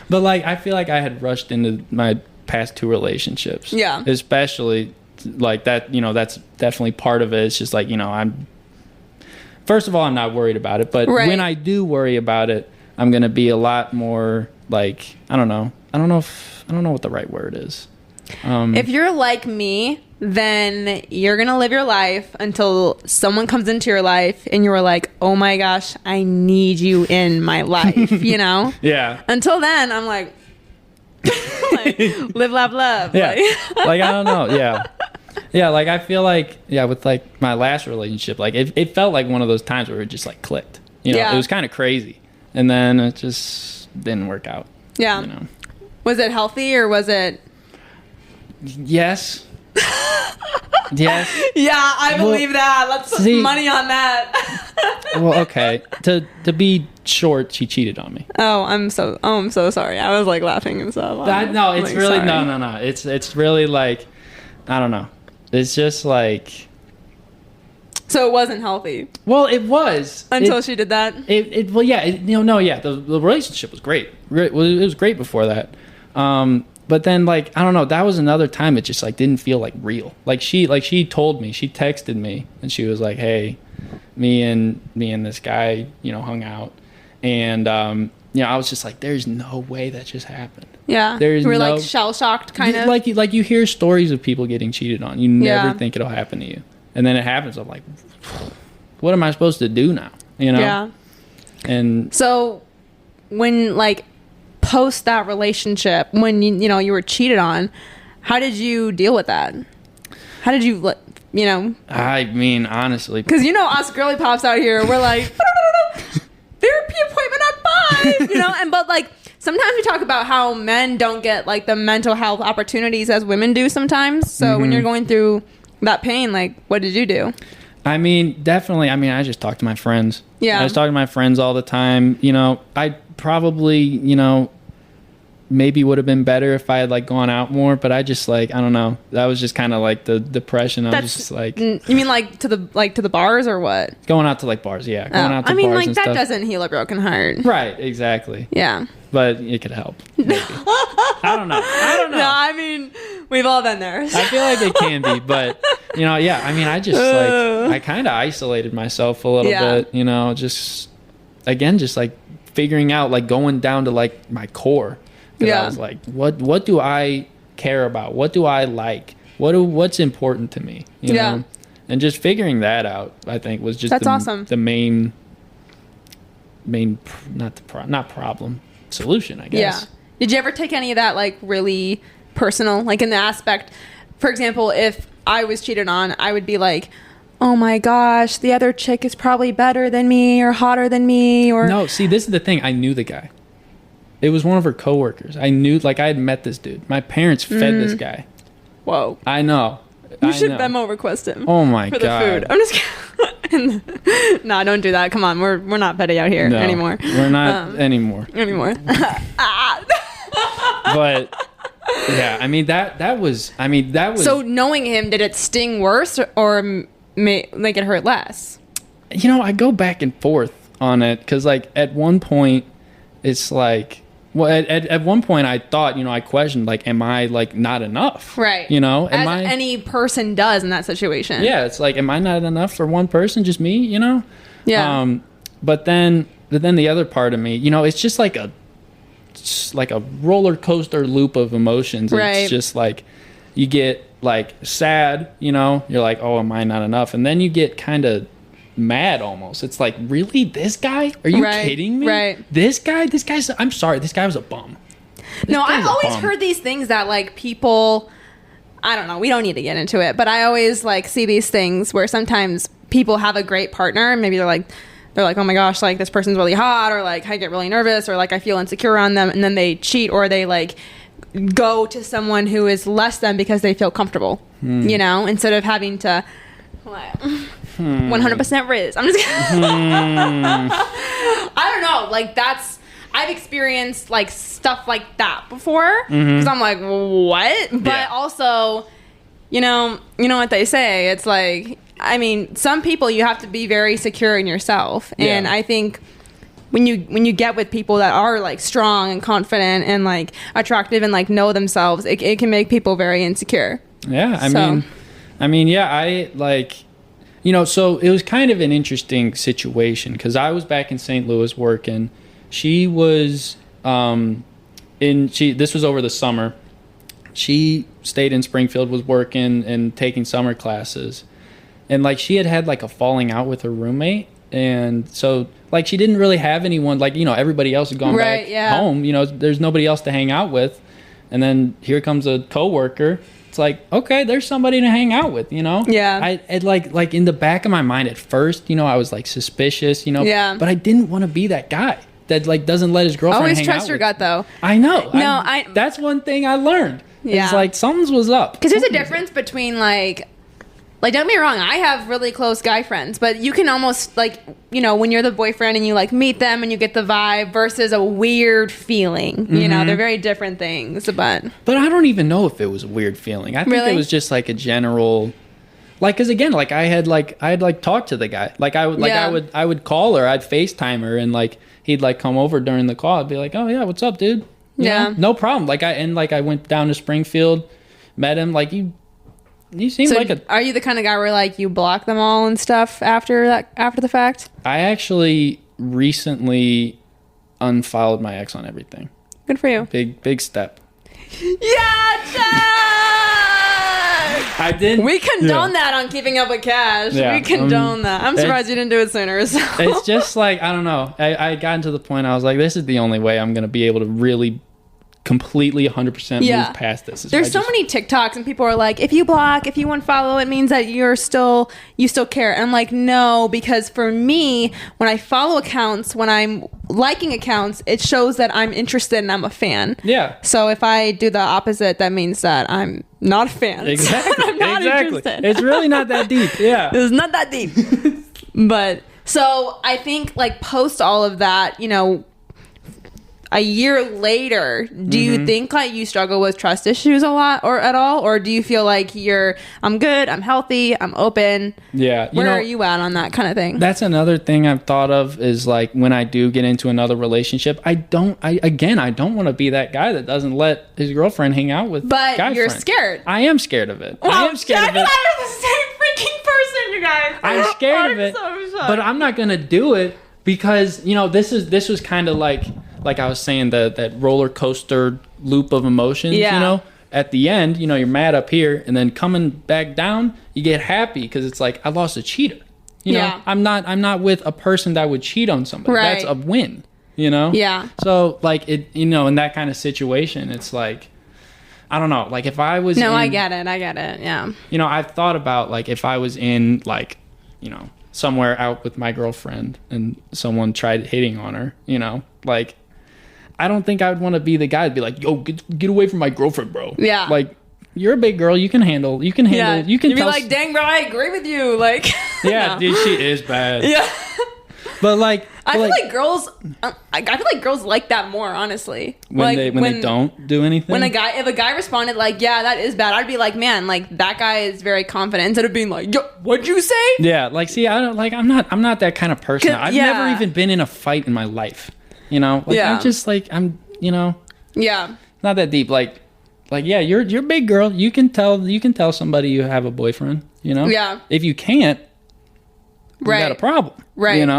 But like, I feel like I had rushed into my past 2 relationships. Yeah. Especially like that. You know, that's definitely part of it. It's just like, you know, First of all, I'm not worried about it, but when I do worry about it, I'm going to be a lot more like, I don't know, I don't know what the right word is. If you're like me, then you're going to live your life until someone comes into your life and you're like, oh my gosh, I need you in my life, you know? Yeah. Until then, I'm like live, laugh, love. Yeah. Like, I don't know. Yeah. Yeah. Like, I feel like, with like my last relationship, like it felt like one of those times where it just like clicked, you know, it was kind of crazy. And then it just didn't work out. Yeah. You know? Was it healthy or was it? Yes. Yes. Yeah, I believe that. Let's put money on that. Well, okay. To be short, she cheated on me. Oh, I'm so sorry. I was like laughing and stuff. No, it's like, really sorry. no. It's really like, I don't know. It's just like. So it wasn't healthy. Well, it was until she did that. Well, yeah. The relationship was great. It was great before that. But then, like, I don't know, that was another time it just, like, didn't feel, like, real. Like, she told me, she texted me, and she was like, hey, me and this guy, you know, hung out. And, I was just like, there's no way that just happened. Yeah. You were, like, shell-shocked, kind of? Like you hear stories of people getting cheated on. You never think it'll happen to you. And then it happens. I'm like, what am I supposed to do now? You know? Yeah. And so, when, like, post that relationship, when you were cheated on, how did you deal with that? How did you I mean, honestly, because us girly pops out here, we're like therapy appointment at 5, and but like sometimes we talk about how men don't get like the mental health opportunities as women do sometimes. So when you're going through that pain, like, what did you do? I mean, definitely. I mean, I just talk to my friends. Yeah. I just talk to my friends all the time. I probably, maybe would have been better if I had like gone out more, but I just like, I don't know. That was just kind of like the depression. I was just like, you mean like to the bars or what? Going out to like bars. Yeah. Going out to I mean, bars like and that stuff. doesn't heal a broken heart. Right. Exactly. Yeah. But it could help. Maybe. I don't know. No, I mean, we've all been there. I feel like it can be, but yeah. I mean, I just like, I kind of isolated myself a little bit, just like figuring out, like going down to like my core. I was like, what do I care about? What do I like? What's important to me? You know? And just figuring that out, I think, was just awesome. The main not problem, solution, I guess. Yeah. Did you ever take any of that like really personal, like in the aspect, for example, if I was cheated on, I would be like, oh my gosh, the other chick is probably better than me or hotter than me, or no. See, this is the thing. I knew the guy. It was one of her coworkers. I knew, like, I had met this dude. My parents fed this guy. Whoa. I know. You should Venmo request him. Oh my for God. the food. I'm just kidding. No, don't do that. Come on, we're not petty out here anymore. We're not anymore. But yeah, I mean that was. So knowing him, did it sting worse or make it hurt less? I go back and forth on it because, like, at one point, it's like. Well, at one point, I thought, I questioned, like, am I, like, not enough? Right. As any person does in that situation. Yeah, it's like, am I not enough for one person, just me, Yeah. But then the other part of me, it's just like a roller coaster loop of emotions. Right. It's just like, you get, like, sad, you're like, oh, am I not enough? And then you get kind of mad almost. It's like, really, this guy? Are you kidding me? Right. This guy's, I'm sorry, this guy was a bum. No, I've always heard these things that, like, people, I don't know, we don't need to get into it, but I always, like, see these things where sometimes people have a great partner and maybe they're like, oh my gosh, like, this person's really hot, or like, I get really nervous, or like, I feel insecure on them, and then they cheat, or they like go to someone who is less than because they feel comfortable, instead of having to 100% Riz. I'm just kidding. I don't know. Like, I've experienced like stuff like that before because I'm like, what? But also, you know what they say. It's like, I mean, some people, you have to be very secure in yourself, and I think when you get with people that are like strong and confident and like attractive and like know themselves, it can make people very insecure. Yeah, I mean, yeah, I like, so it was kind of an interesting situation because I was back in St. Louis working. She was this was over the summer. She stayed in Springfield, was working and taking summer classes. And like she had like a falling out with her roommate. And so like she didn't really have anyone, like, everybody else had gone back home. There's nobody else to hang out with. And then here comes a coworker. It's like, okay, there's somebody to hang out with, Yeah. I like in the back of my mind at first, I was like suspicious, Yeah. but I didn't want to be that guy that like doesn't let his girlfriend Always hang out trust your with gut, though. I know. No, that's one thing I learned. Yeah. It's like something was up. Because there's a difference between like don't get me wrong, I have really close guy friends, but you can almost like, when you're the boyfriend and you like meet them and you get the vibe versus a weird feeling, they're very different things. But I don't even know if it was a weird feeling. I think Really? it was just like a general, like, because again, like I had talked to the guy, like I would call her, I'd FaceTime her, and like he'd like come over during the call. I'd be like, oh yeah, what's up, dude? Yeah. No problem. Like I went down to Springfield, met him. Like you seem like a. Are you the kind of guy where like you block them all and stuff after the fact? I actually recently unfollowed my ex on everything. Good for you. Big step. Yeah, Jack! I did. We condone that on Keeping Up with Cash. Yeah, We condone that. I'm surprised you didn't do it sooner. So. It's just like, I don't know. I got to the point I was like, this is the only way I'm going to be able to really completely 100% move past this. There's so many TikToks and people are like, if you block, if you unfollow, it means that you still care. And I'm like, no, because for me, when I follow accounts, when I'm liking accounts, it shows that I'm interested and I'm a fan. Yeah. So if I do the opposite, that means that I'm not a fan. Exactly. I'm not interested. It's really not that deep. Yeah. It's not that deep. But so I think like post all of that, a year later, do you think like you struggle with trust issues a lot or at all? Or do you feel like I'm good, I'm healthy, I'm open? Yeah. Where are you at on that kind of thing? That's another thing I've thought of is like when I do get into another relationship, I don't want to be that guy that doesn't let his girlfriend hang out with But guy you're friends. scared. I am scared of it. I am scared Jack of it. and I are the same freaking person, you guys. I'm scared of I'm it. so shocked. But I'm not going to do it because, this was kind of like I was saying, that roller coaster loop of emotions, at the end, you're mad up here and then coming back down, you get happy because it's like, I lost a cheater. I'm not with a person that would cheat on somebody. Right. That's a win, Yeah. So like it, in that kind of situation, it's like, I don't know, like if I was I get it. Yeah. I've thought about like if I was in like, somewhere out with my girlfriend and someone tried hitting on her, like I don't think I would want to be the guy to be like, yo, get away from my girlfriend, bro. Yeah. Like, you're a big girl. You can handle. You can You'd be tell. like, dang, bro, I agree with you. Like, yeah, no. Dude, she is bad. Yeah. But like, I feel like girls. I feel like girls like that more, honestly. When they don't do anything. If a guy responded like, yeah, that is bad, I'd be like, man, like that guy is very confident instead of being like, yo, what'd you say? Yeah, like, see, I don't like. I'm not that kind of person. I've never even been in a fight in my life. I'm just like Yeah. Not that deep. Like yeah, you're a big girl. You can tell somebody you have a boyfriend. Yeah. If you can't, you got a problem. Right. It's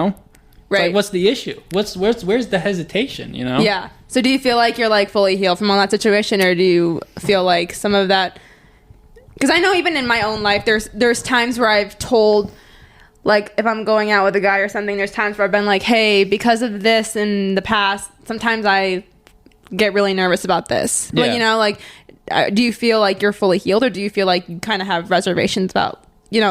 right. like, what's the issue? Where's the hesitation? Yeah. So do you feel like you're like fully healed from all that situation, or do you feel like some of that? Because I know even in my own life, there's times where I've told. Like, if I'm going out with a guy or something, there's times where I've been like, hey, because of this in the past, sometimes I get really nervous about this. Yeah. But, do you feel like you're fully healed, or do you feel like you kind of have reservations about,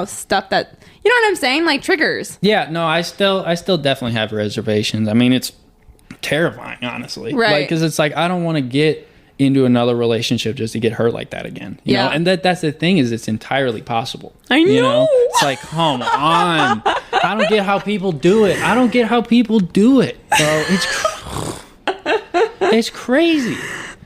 stuff that, you know what I'm saying? Like, triggers. Yeah, no, I still definitely have reservations. I mean, it's terrifying, honestly. Right. Because it's like, I don't want to get into another relationship just to get hurt like that again. You know? And that's the thing, is it's entirely possible. I know. It's like, come on. I don't get how people do it. Bro, it's crazy.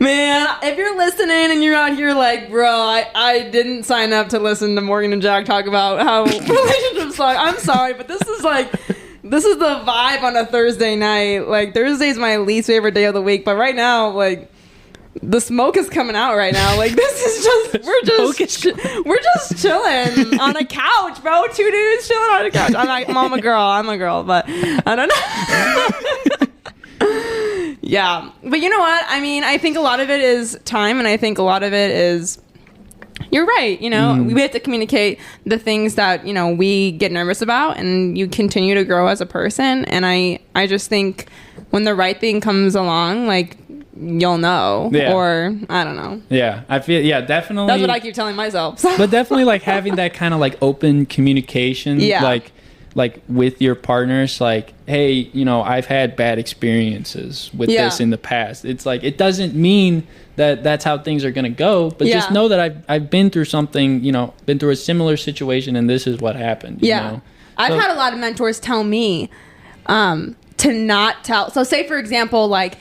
Man, if you're listening and you're out here like, bro, I didn't sign up to listen to Morgan and Jack talk about how relationships suck. I'm sorry, but this is the vibe on a Thursday night. Like, Thursday's my least favorite day of the week, but right now, like, the smoke is coming out right now. Like, this is just we're just chilling on a couch, bro. Two dudes chilling on a couch. I'm a girl, but I don't know. Yeah. But you know what? I mean, I think a lot of it is time, and I think a lot of it is, you're right. You know, we have to communicate the things that, you know, we get nervous about, and you continue to grow as a person. And I just think when the right thing comes along, like, you'll know. Yeah. Or I don't know. Yeah. I feel, yeah, definitely. That's what I keep telling myself. But definitely like having that kind of like open communication, Yeah. like with your partners, like, hey, you know, I've had bad experiences with this in the past. It's like, it doesn't mean that that's how things are going to go, but just know that I've been through something, you know, been through a similar situation, and this is what happened. You know? I've had a lot of mentors tell me to not tell. So say, for example, like,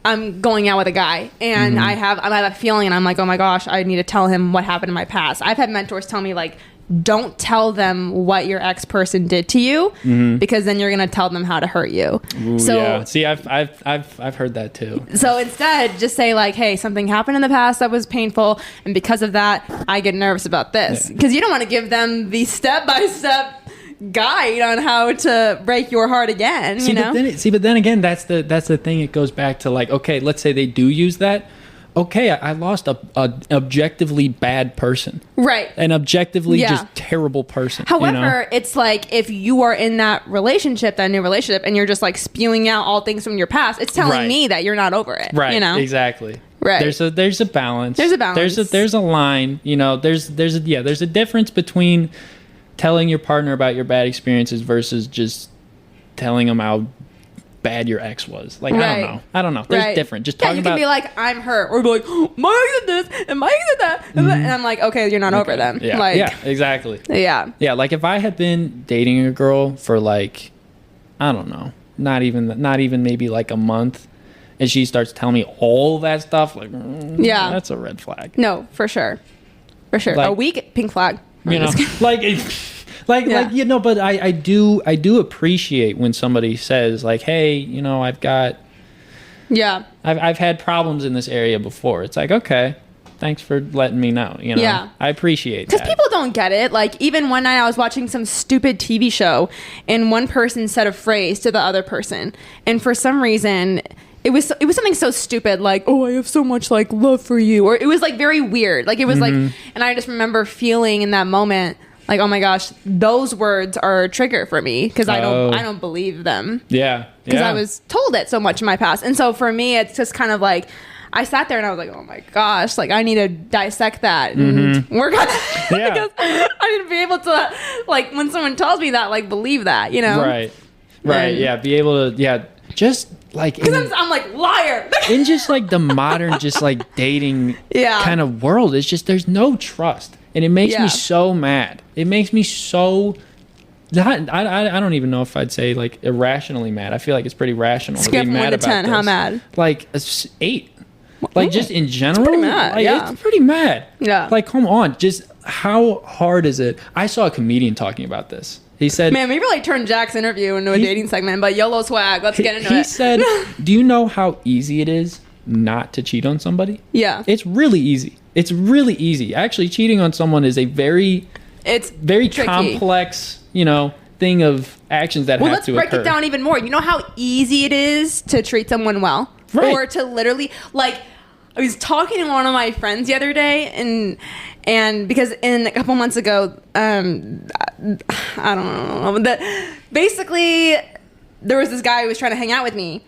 I'm going out with a guy, and I have a feeling, and I'm like, oh my gosh, I need to tell him what happened in my past. I've had mentors tell me, like, don't tell them what your ex person did to you, because then you're gonna tell them how to hurt you. Ooh, so yeah. See, I've heard that too. So instead, just say like, hey, something happened in the past that was painful, and because of that, I get nervous about this. Because you don't want to give them the step-by-step guide on how to break your heart again. You know? But then again, that's the thing. It goes back to like, okay, let's say they do use that. Okay, I lost a objectively bad person. Right. An objectively just terrible person. However, it's like if you are in that relationship, that new relationship, and you're just like spewing out all things from your past, it's telling me that you're not over it. Right. You know? Exactly. Right. There's a balance. There's a balance. There's a line. You know, there's a difference between telling your partner about your bad experiences versus just telling them how bad your ex was. Like, I don't know. There's different. Just talking about. You can be like, I'm hurt, or be like, oh, my ex did this and my ex did that, and I'm like, okay, you're not over them. Yeah. Like, yeah. Exactly. Yeah. Yeah. Like if I had been dating a girl for like, I don't know, not even maybe like a month, and she starts telling me all that stuff, like, that's a red flag. No, for sure. Like, a weak pink flag. You know, like, you know, but I do appreciate when somebody says like, hey, you know, I've had problems in this area before. It's like, okay, thanks for letting me know. You know, I appreciate that. Because people don't get it. Like, even one night I was watching some stupid TV show, and one person said a phrase to the other person, and for some reason, it was something so stupid, like, oh, I have so much like love for you, or it was like very weird. Like, it was like, and I just remember feeling in that moment, like, oh my gosh, those words are a trigger for me, because I don't believe them. Yeah. Because I was told it so much in my past. And so for me, it's just kind of like, I sat there and I was like, oh my gosh, like, I need to dissect that and work on it. Because I need to be able to, like, when someone tells me that, like, believe that, you know? Right. And, be able to, just like, because I'm like, liar. In just like the modern, just like dating kind of world, it's just, there's no trust. And it makes me so mad. It makes me so. I don't even know if I'd say like irrationally mad. I feel like it's pretty rational. Scale from 1 to 10. How mad? Like 8. Like just in general. It's pretty mad. Like, it's pretty mad. Yeah. Like, come on. Just how hard is it? I saw a comedian talking about this. He said, man, we really turned Jack's interview into a dating segment, but YOLO swag. Let's get into it. He said, do you know how easy it is not to cheat on somebody? Yeah. It's really easy. It's really easy. Actually, cheating on someone is a very tricky. Complex, you know, thing of actions that have to occur. Let's break it down even more. You know how easy it is to treat someone well? Right. Or to literally, like, I was talking to one of my friends the other day, and because in a couple months ago, I don't know, that basically there was this guy who was trying to hang out with me,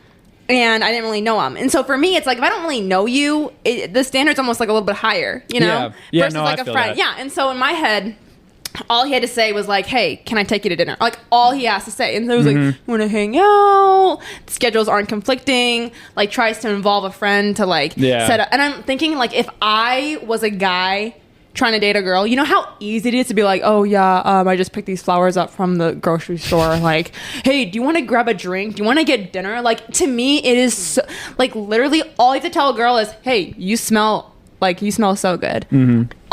and I didn't really know him. And so for me, it's like, if I don't really know you, the standard's almost like a little bit higher, you know? Yeah. Versus like a friend. That. Yeah. And so in my head, all he had to say was like, hey, can I take you to dinner? Like, all he has to say. And so he was like, you want to hang out? The schedules aren't conflicting. Like, tries to involve a friend to like set up. And I'm thinking, like, if I was a guy trying to date a girl, you know how easy it is to be like, oh yeah, I just picked these flowers up from the grocery store. Like, hey, do you want to grab a drink? Do you want to get dinner? Like, to me, it is so, like, literally all you have to tell a girl is, hey, you smell so good.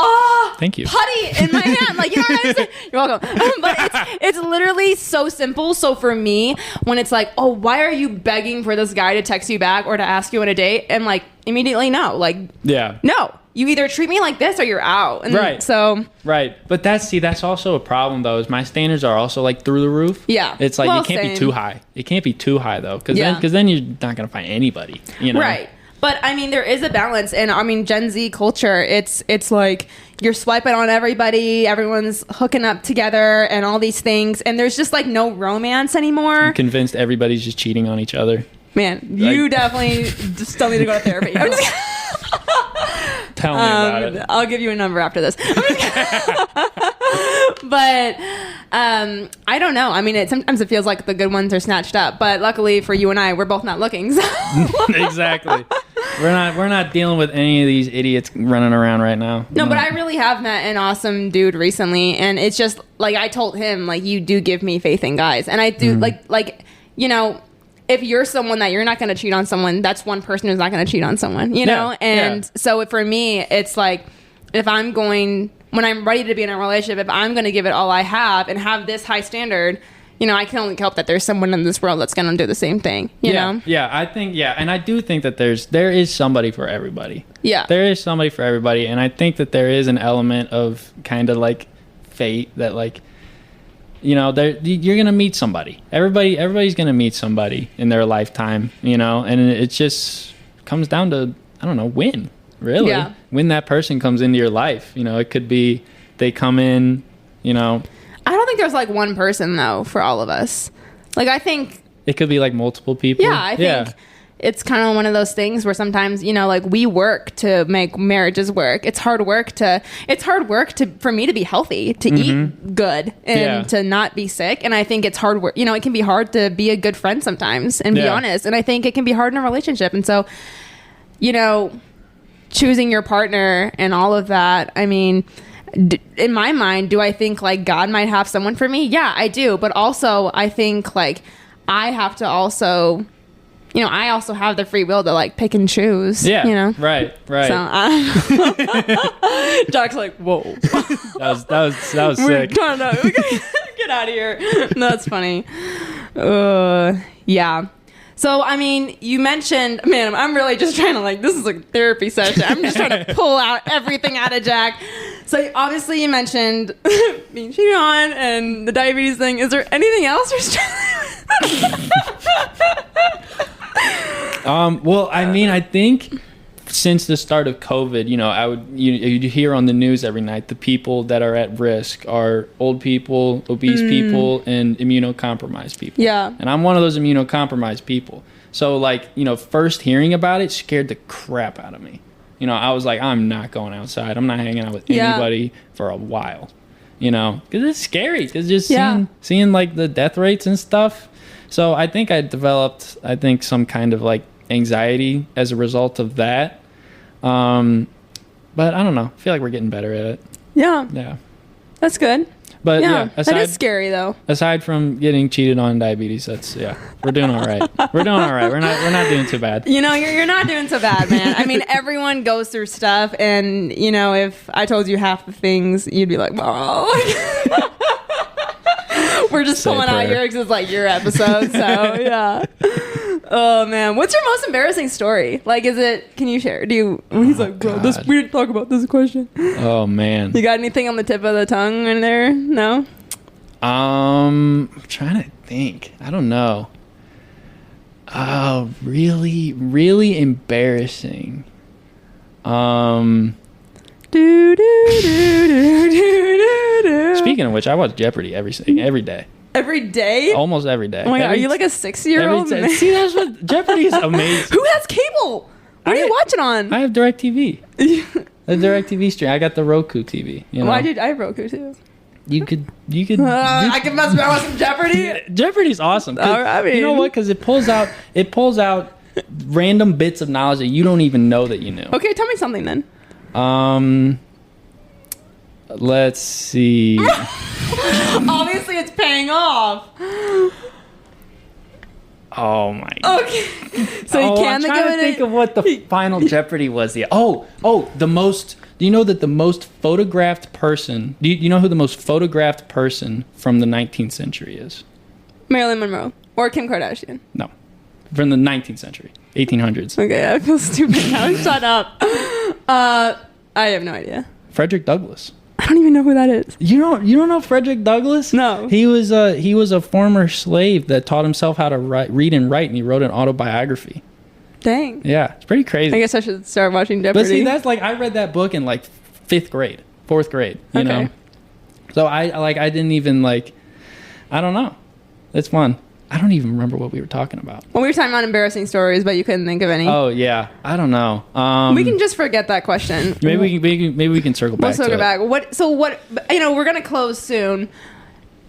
Oh, thank you. Putty in my hand. Like, you know what I'm saying? You're welcome. But it's literally so simple. So for me, when it's like, oh, why are you begging for this guy to text you back or to ask you on a date? And like, immediately no. Like, no. you either treat me like this or you're out. And Right. So. Right. But that's also a problem, though, is my standards are also, like, through the roof. Yeah. It's like, Well, it can't same. be too high. It can't be too high, though, because Yeah. then you're not going to find anybody, you know? Right. But I mean, there is a balance, and I mean, Gen Z culture. It's like you're swiping on everybody, everyone's hooking up together, and all these things, and there's just like no romance anymore. I'm convinced everybody's just cheating on each other. Man, you definitely just still need to go to therapy. I'm just Tell me about it. I'll give you a number after this. But I don't know. I mean, sometimes it feels like the good ones are snatched up. But luckily for you and I, we're both not looking. So. Exactly. We're not dealing with any of these idiots running around right now. No, but I really have met an awesome dude recently, and it's just like I told him, like, you do give me faith in guys, and I do like you know. If you're someone that you're not going to cheat on someone, that's one person who's not going to cheat on someone, you know? And so for me, it's like, when I'm ready to be in a relationship, if I'm going to give it all I have and have this high standard, you know, I can only hope that there's someone in this world that's going to do the same thing, you know? Yeah, I think, and I do think that there is somebody for everybody. Yeah. There is somebody for everybody, and I think that there is an element of kind of like fate that, like, you know, you're gonna meet somebody. Everybody's gonna meet somebody in their lifetime, you know, and it just comes down to, I don't know, when when that person comes into your life. You know, it could be they come in, you know. I don't think there's like one person though for all of us. Like, I think it could be like multiple people. Yeah, I think it's kind of one of those things where sometimes, you know, like, we work to make marriages work. It's hard work for me to be healthy, to eat good, and to not be sick. And I think it's hard work. You know, it can be hard to be a good friend sometimes and be honest. And I think it can be hard in a relationship. And so, you know, choosing your partner and all of that, I mean, in my mind, do I think like God might have someone for me? Yeah, I do. But also I think like I have to also, you know, I also have the free will to like pick and choose. Yeah. You know? Right. So Doc's like, whoa. That was sick. No, get out of here. No, that's funny. Yeah. So, I mean, you mentioned, man, I'm really just trying to, like, this is a therapy session. I'm just trying to pull out everything out of Jack. So, obviously, you mentioned being cheated on and the diabetes thing. Is there anything else you're struggling with? Well, I mean, I think since the start of COVID, you know, you'd hear on the news every night the people that are at risk are old people, obese people, and immunocompromised people. Yeah. And I'm one of those immunocompromised people. So, like, you know, first hearing about it scared the crap out of me. You know, I was like, I'm not going outside. I'm not hanging out with anybody for a while. You know, because it's scary. Because just seeing like the death rates and stuff. So I think I developed, some kind of like anxiety as a result of that. But I don't know. I feel like we're getting better at it. Yeah. That's good. But that is scary though. Aside from getting cheated on diabetes, we're doing all right. We're doing all right. We're not doing too bad. You know, you're not doing so bad, man. I mean, everyone goes through stuff, and you know, if I told you half the things, you'd be like, "Oh." We're just pulling out yours. It's like your episode, so yeah. Oh man, what's your most embarrassing story? Like, can you share? He's like, bro, we didn't talk about this question. Oh man. You got anything on the tip of the tongue in there? No? I'm trying to think. I don't know. Oh, really, really embarrassing. Speaking of which, I watch Jeopardy every day. Every day? Almost every day. Oh my God, are you like a 6-year-old? See, that's what Jeopardy is amazing. Who has cable? What are you watching on? I have DirecTV. A DirecTV stream. I got the Roku TV. You know? I have Roku too. You could. I could mess around with some Jeopardy. Jeopardy's awesome. I mean, you know what? Because it pulls out random bits of knowledge that you don't even know that you knew. Okay, tell me something then. Let's see. Obviously, it's paying off. Oh my God. Okay. So you can I'm trying to think of what the final Jeopardy was. The most. Do you know that the most photographed person? Do you know who the most photographed person from the 19th century is? Marilyn Monroe or Kim Kardashian? No, from the 19th century, 1800s. Okay, I feel stupid now. Shut up. I have no idea. Frederick Douglass. I don't even know who that is. You don't know Frederick Douglass? No. He was a former slave that taught himself how to read and write, and he wrote an autobiography. Dang. Yeah, it's pretty crazy. I guess I should start watching Jeopardy. But see, that's like, I read that book in like 4th grade, you know? So I didn't even like, I don't know. It's fun. I don't even remember what we were talking about. Well, we were talking about embarrassing stories, but you couldn't think of any. Oh yeah, I don't know. We can just forget that question. Maybe we can circle back. We'll circle back. What? You know, we're gonna close soon.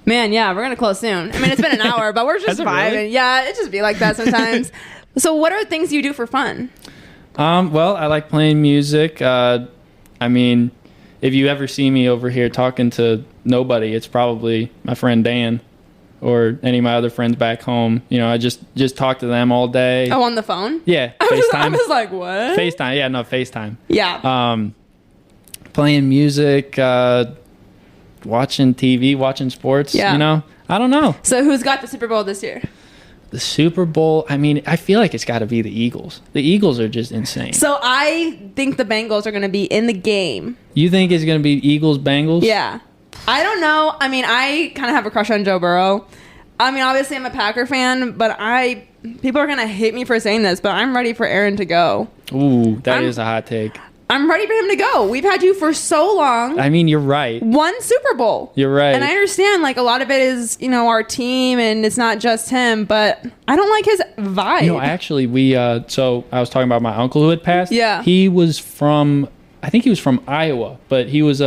Man, yeah, we're gonna close soon. I mean, it's been an hour, but we're just vibing. Really? Yeah, it just be like that sometimes. So, what are things you do for fun? Well, I like playing music. I mean, if you ever see me over here talking to nobody, it's probably my friend Dan. Or any of my other friends back home. You know, I just talk to them all day. Oh, on the phone? Yeah, FaceTime. I was like, what? FaceTime, yeah, no, FaceTime. Yeah. Playing music, watching TV, watching sports, you know? I don't know. So who's got the Super Bowl this year? The Super Bowl, I mean, I feel like it's got to be the Eagles. The Eagles are just insane. So I think the Bengals are going to be in the game. You think it's going to be Eagles-Bengals? Yeah. I don't know. I mean, I kind of have a crush on Joe Burrow. I mean, obviously I'm a Packer fan, but people are going to hate me for saying this, but I'm ready for Aaron to go. Ooh, that is a hot take. I'm ready for him to go. We've had you for so long. I mean, you're right. One Super Bowl. You're right. And I understand, like, a lot of it is, you know, our team and it's not just him, but I don't like his vibe. You know, actually, so I was talking about my uncle who had passed. Yeah. He was from Iowa, but he was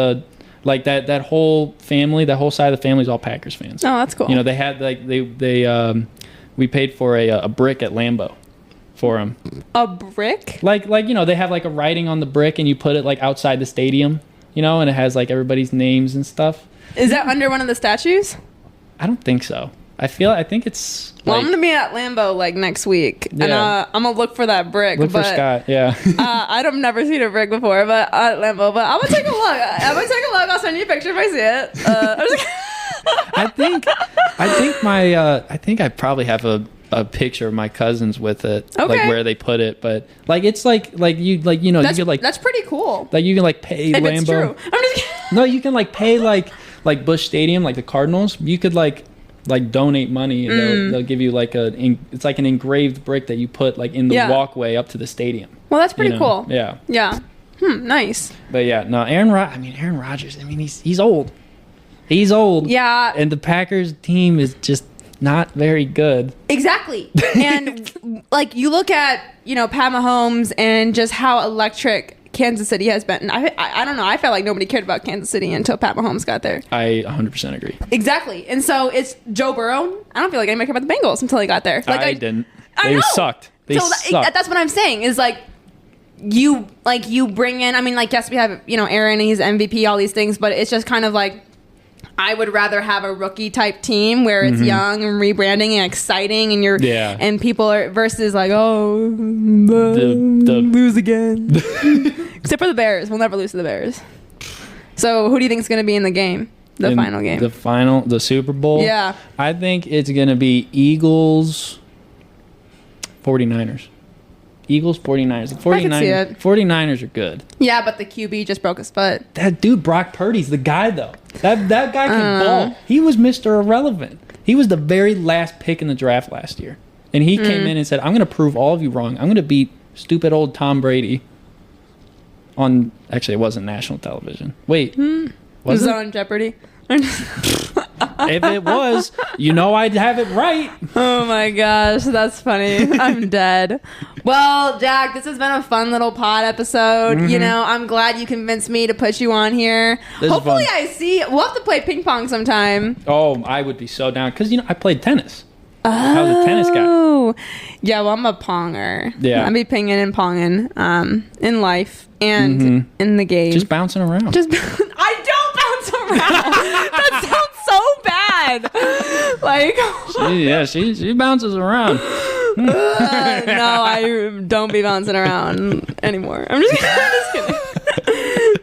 like that whole family, that whole side of the family is all Packers fans. Oh, that's cool. You know, they had like we paid for a brick at Lambeau for him. A brick? Like you know, they have like a writing on the brick and you put it like outside the stadium, you know, and it has like everybody's names and stuff. Is that under one of the statues? I don't think so. I think it's. Well, I'm gonna be at Lambeau like next week, and I'm gonna look for that brick. Look for Scott, yeah. I've never seen a brick before, but at Lambeau. But I'm gonna take a look. I'll send you a picture if I see it. I think I probably have a picture of my cousins with it, okay. Like where they put it, but like it's like you know that's, you could like that's pretty cool. Like you can like pay if Lambeau. It's true. I'm just kidding. No, you can like pay like Busch Stadium, like the Cardinals. You could like donate money and they'll give you like it's like an engraved brick that you put like in the walkway up to the stadium. Well, that's pretty cool. Yeah. Yeah. Nice. But yeah, no, Aaron Rodgers, I mean, he's old. He's old. Yeah. And the Packers team is just not very good. Exactly. And like you look at, you know, Pat Mahomes and just how electric Kansas City has been. I don't know. I felt like nobody cared about Kansas City until Pat Mahomes got there. I 100% agree. Exactly. And so it's Joe Burrow. I don't feel like anybody cared about the Bengals until he got there. Like I didn't. They sucked. They sucked. That's what I'm saying is like you bring in, I mean, like, yes, we have, you know, Aaron, he's MVP, all these things, but it's just kind of like I would rather have a rookie type team where it's young and rebranding and exciting and and people are versus like, oh, lose again. Except for the Bears. We'll never lose to the Bears. So who do you think is going to be in the game? Final game. The Super Bowl? Yeah. I think it's going to be Eagles 49ers. Eagles 49ers. The 49ers, I can see it. 49ers are good. Yeah, but the QB just broke his foot. That dude Brock Purdy's the guy though. That guy can ball. He was Mr. Irrelevant. He was the very last pick in the draft last year. And he came in and said, I'm going to prove all of you wrong. I'm going to beat stupid old Tom Brady on, actually it wasn't national television. Wait. Was it on Jeopardy? If it was, you know I'd have it right. Oh my gosh, that's funny. I'm dead. Well, Jack, this has been a fun little pod episode. You know, I'm glad you convinced me to put you on here. Hopefully we'll have to play ping pong sometime. Oh, I would be so down. Because, you know, I played tennis. I was a tennis guy. Oh. Yeah, well, I'm a ponger. Yeah. I'll be pinging and ponging in life and in the game. Just bouncing around. I don't bounce around. That sounds so bad. Like, she bounces around. No, I don't be bouncing around anymore. I'm just kidding.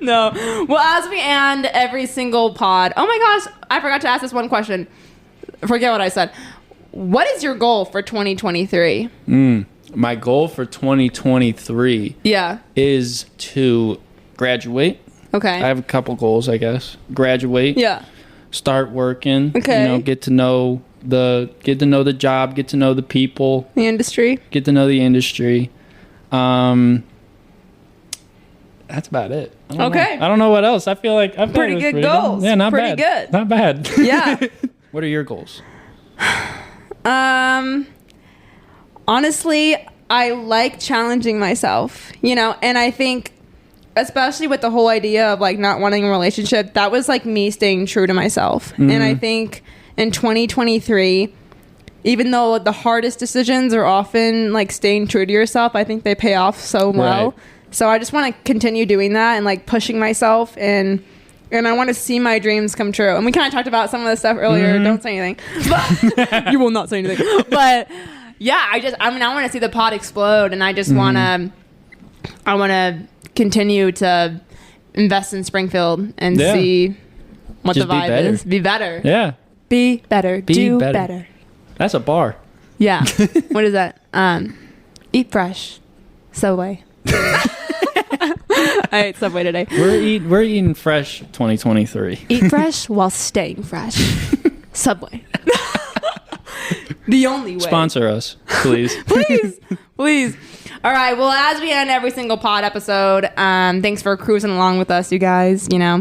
No. Well, as we end every single pod, oh my gosh, I forgot to ask this one question. Forget what I said. What is your goal for 2023? My goal for 2023 is to Graduate. Okay. I have a couple goals, I guess. Graduate. Yeah. Start working. Okay. You know, get to know the job, get to know the people, The industry. get to know the industry. That's about it. I don't Okay. know. I don't know what else. I feel like Pretty it was good pretty goals. Yeah, not Pretty bad. good. Not bad. Yeah. What are your goals? Honestly, I like challenging myself, you know, and I think especially with the whole idea of like not wanting a relationship, that was like me staying true to myself. Mm-hmm. And I think in 2023, even though the hardest decisions are often like staying true to yourself, I think they pay off so well. Right. So I just want to continue doing that and like pushing myself, and I want to see my dreams come true. And we kind of talked about some of the stuff earlier. Mm-hmm. Don't say anything. But you will not say anything. But yeah, I want to see the pod explode, and I just Mm-hmm. I want to continue to invest in Springfield and Yeah. see what Just the be vibe better. is. Be better. Yeah. Be better. Be Do better. better. That's a bar. Yeah. What is that? Eat fresh. Subway. I ate Subway today. We're eating fresh 2023. Eat fresh while staying fresh. Subway. The only way. Sponsor us, please. Please. All right. Well, as we end every single pod episode, thanks for cruising along with us, you guys. You know,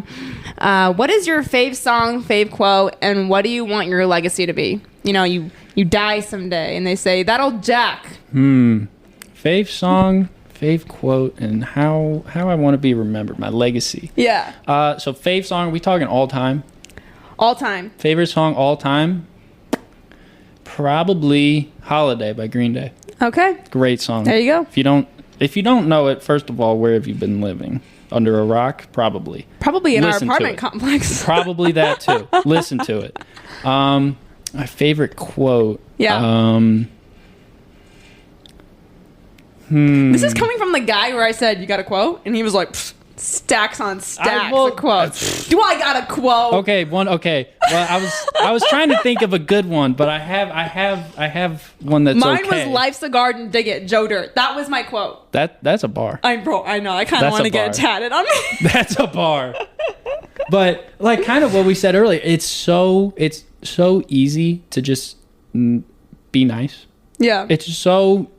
what is your fave song, fave quote, and what do you want your legacy to be? You know, you die someday, and they say that'll jack. Fave song, fave quote, and how I want to be remembered. My legacy. Yeah. So fave song. Are we talking all time? All time. Favorite song all time? Probably "Holiday" by Green Day. Okay. Great song. There you go. If you don't know it, first of all, where have you been living? Under a rock? Probably. Probably in Listen to our apartment it. complex. Probably that too. Listen to it. My favorite quote. Yeah. This is coming from the guy where I said, you got a quote? And he was like, "Pfft, stacks on stacks of quotes. Do I got a quote? Okay, Okay. Well, I was trying to think of a good one, but I have one that's Mine okay. was "Life's a garden, dig it, Joe Dirt." That was my quote. That's a bar. I know. I kind of That's want a to get it bar. tatted on me. That's a bar. But like kind of what we said earlier, it's so easy to just be nice. Yeah. It's so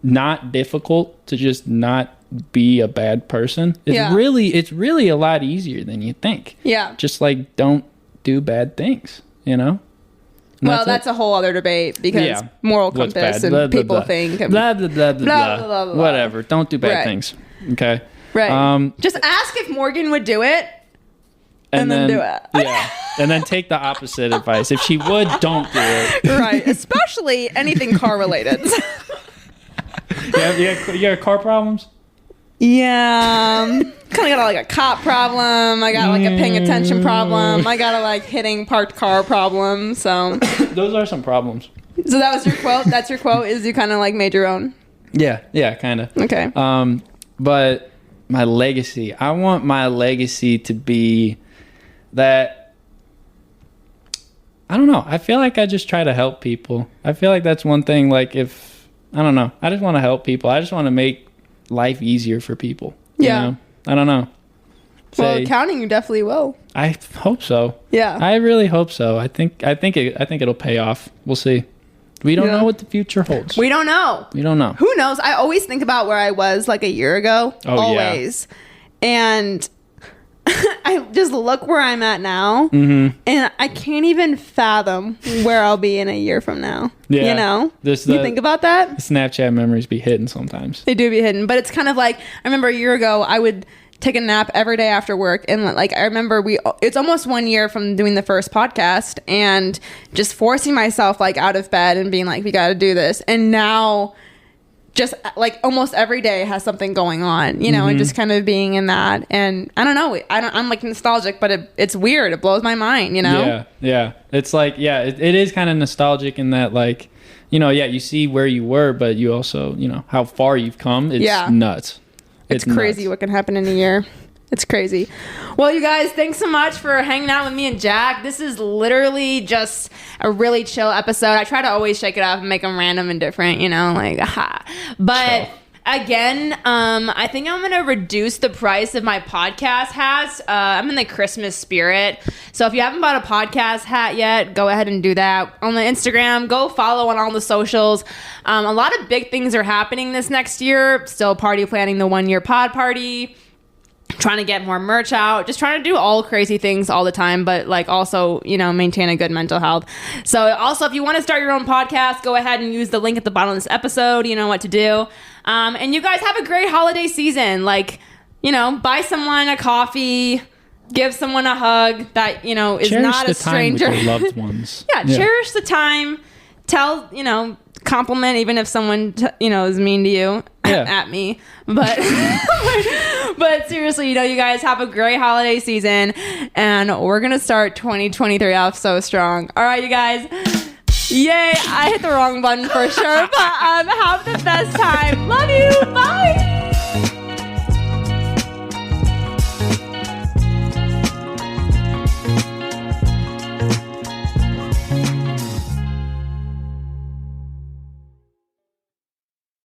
not difficult to just not be a bad person. It's really a lot easier than you think. Yeah. Just like don't do bad things, you know? And Well, that's a whole other debate because moral What's compass bad? and Blah, blah, people blah. think. And, blah, blah, blah, blah, Blah, blah, blah, blah, blah. Whatever. Don't do bad Right. things. Okay. right. Just ask if Morgan would do it. And then do it. Yeah. And then take the opposite advice. If she would, don't do it. Right. Especially anything car related. You got car problems? Yeah. Kind of got like a cop problem. I got like a paying attention problem. I got a like hitting parked car problem. So Those are some problems. that was your quote? That's your quote? Is you kind of like made your own? Yeah, kind of. Okay. But my legacy, I want my legacy to be that, I don't know, I feel like I just try to help people. I feel like that's one thing, like I don't know, I just want to help people. I just want to make life easier for people. Yeah. You know? I don't know. Well, counting, you definitely will. I hope so. Yeah. I really hope so. I think it'll pay off. We'll see. We don't know what the future holds. We don't know. We don't know. Who knows? I always think about where I was like a year ago. Oh, always. And I just look where I'm at now, Mm-hmm. and I can't even fathom where I'll be in a year from now. Yeah. You know? You think about that? Snapchat memories be hidden sometimes. They do be hidden, but it's kind of like, I remember a year ago, I would take a nap every day after work, and like I remember it's almost 1 year from doing the first podcast and just forcing myself like out of bed and being like, we got to do this. And now just like almost every day has something going on, you know, and just kind of being in that. And I don't know, I'm like nostalgic, but it's weird. It blows my mind, you know? Yeah. It's like, it is kind of nostalgic in that, like, you know, you see where you were, but you also, you know, how far you've come. It's nuts. It's crazy what can happen in a year. It's crazy. Well, you guys, thanks so much for hanging out with me and Jack. This is literally just a really chill episode. I try to always shake it up and make them random and different, you know, like, aha. But again, I think I'm gonna reduce the price of my podcast hats. I'm in the Christmas spirit, so if you haven't bought a podcast hat yet, go ahead and do that on the Instagram. Go follow on all the socials. A lot of big things are happening this next year. Still party planning the 1 year pod party. Trying to get more merch out, just trying to do all crazy things all the time, but like also, maintain a good mental health. So also, if you want to start your own podcast, go ahead and use the link at the bottom of this episode. You know what to do. And you guys have a great holiday season. Like, buy someone a coffee, give someone a hug that, is cherish not a stranger. Time with your loved ones. yeah, cherish the time. Tell, compliment even if someone is mean to you at me, but but seriously, you guys have a great holiday season, and we're gonna start 2023 off so strong. All right, you guys, yay! I hit the wrong button for sure, but have the best time. Love you. Bye.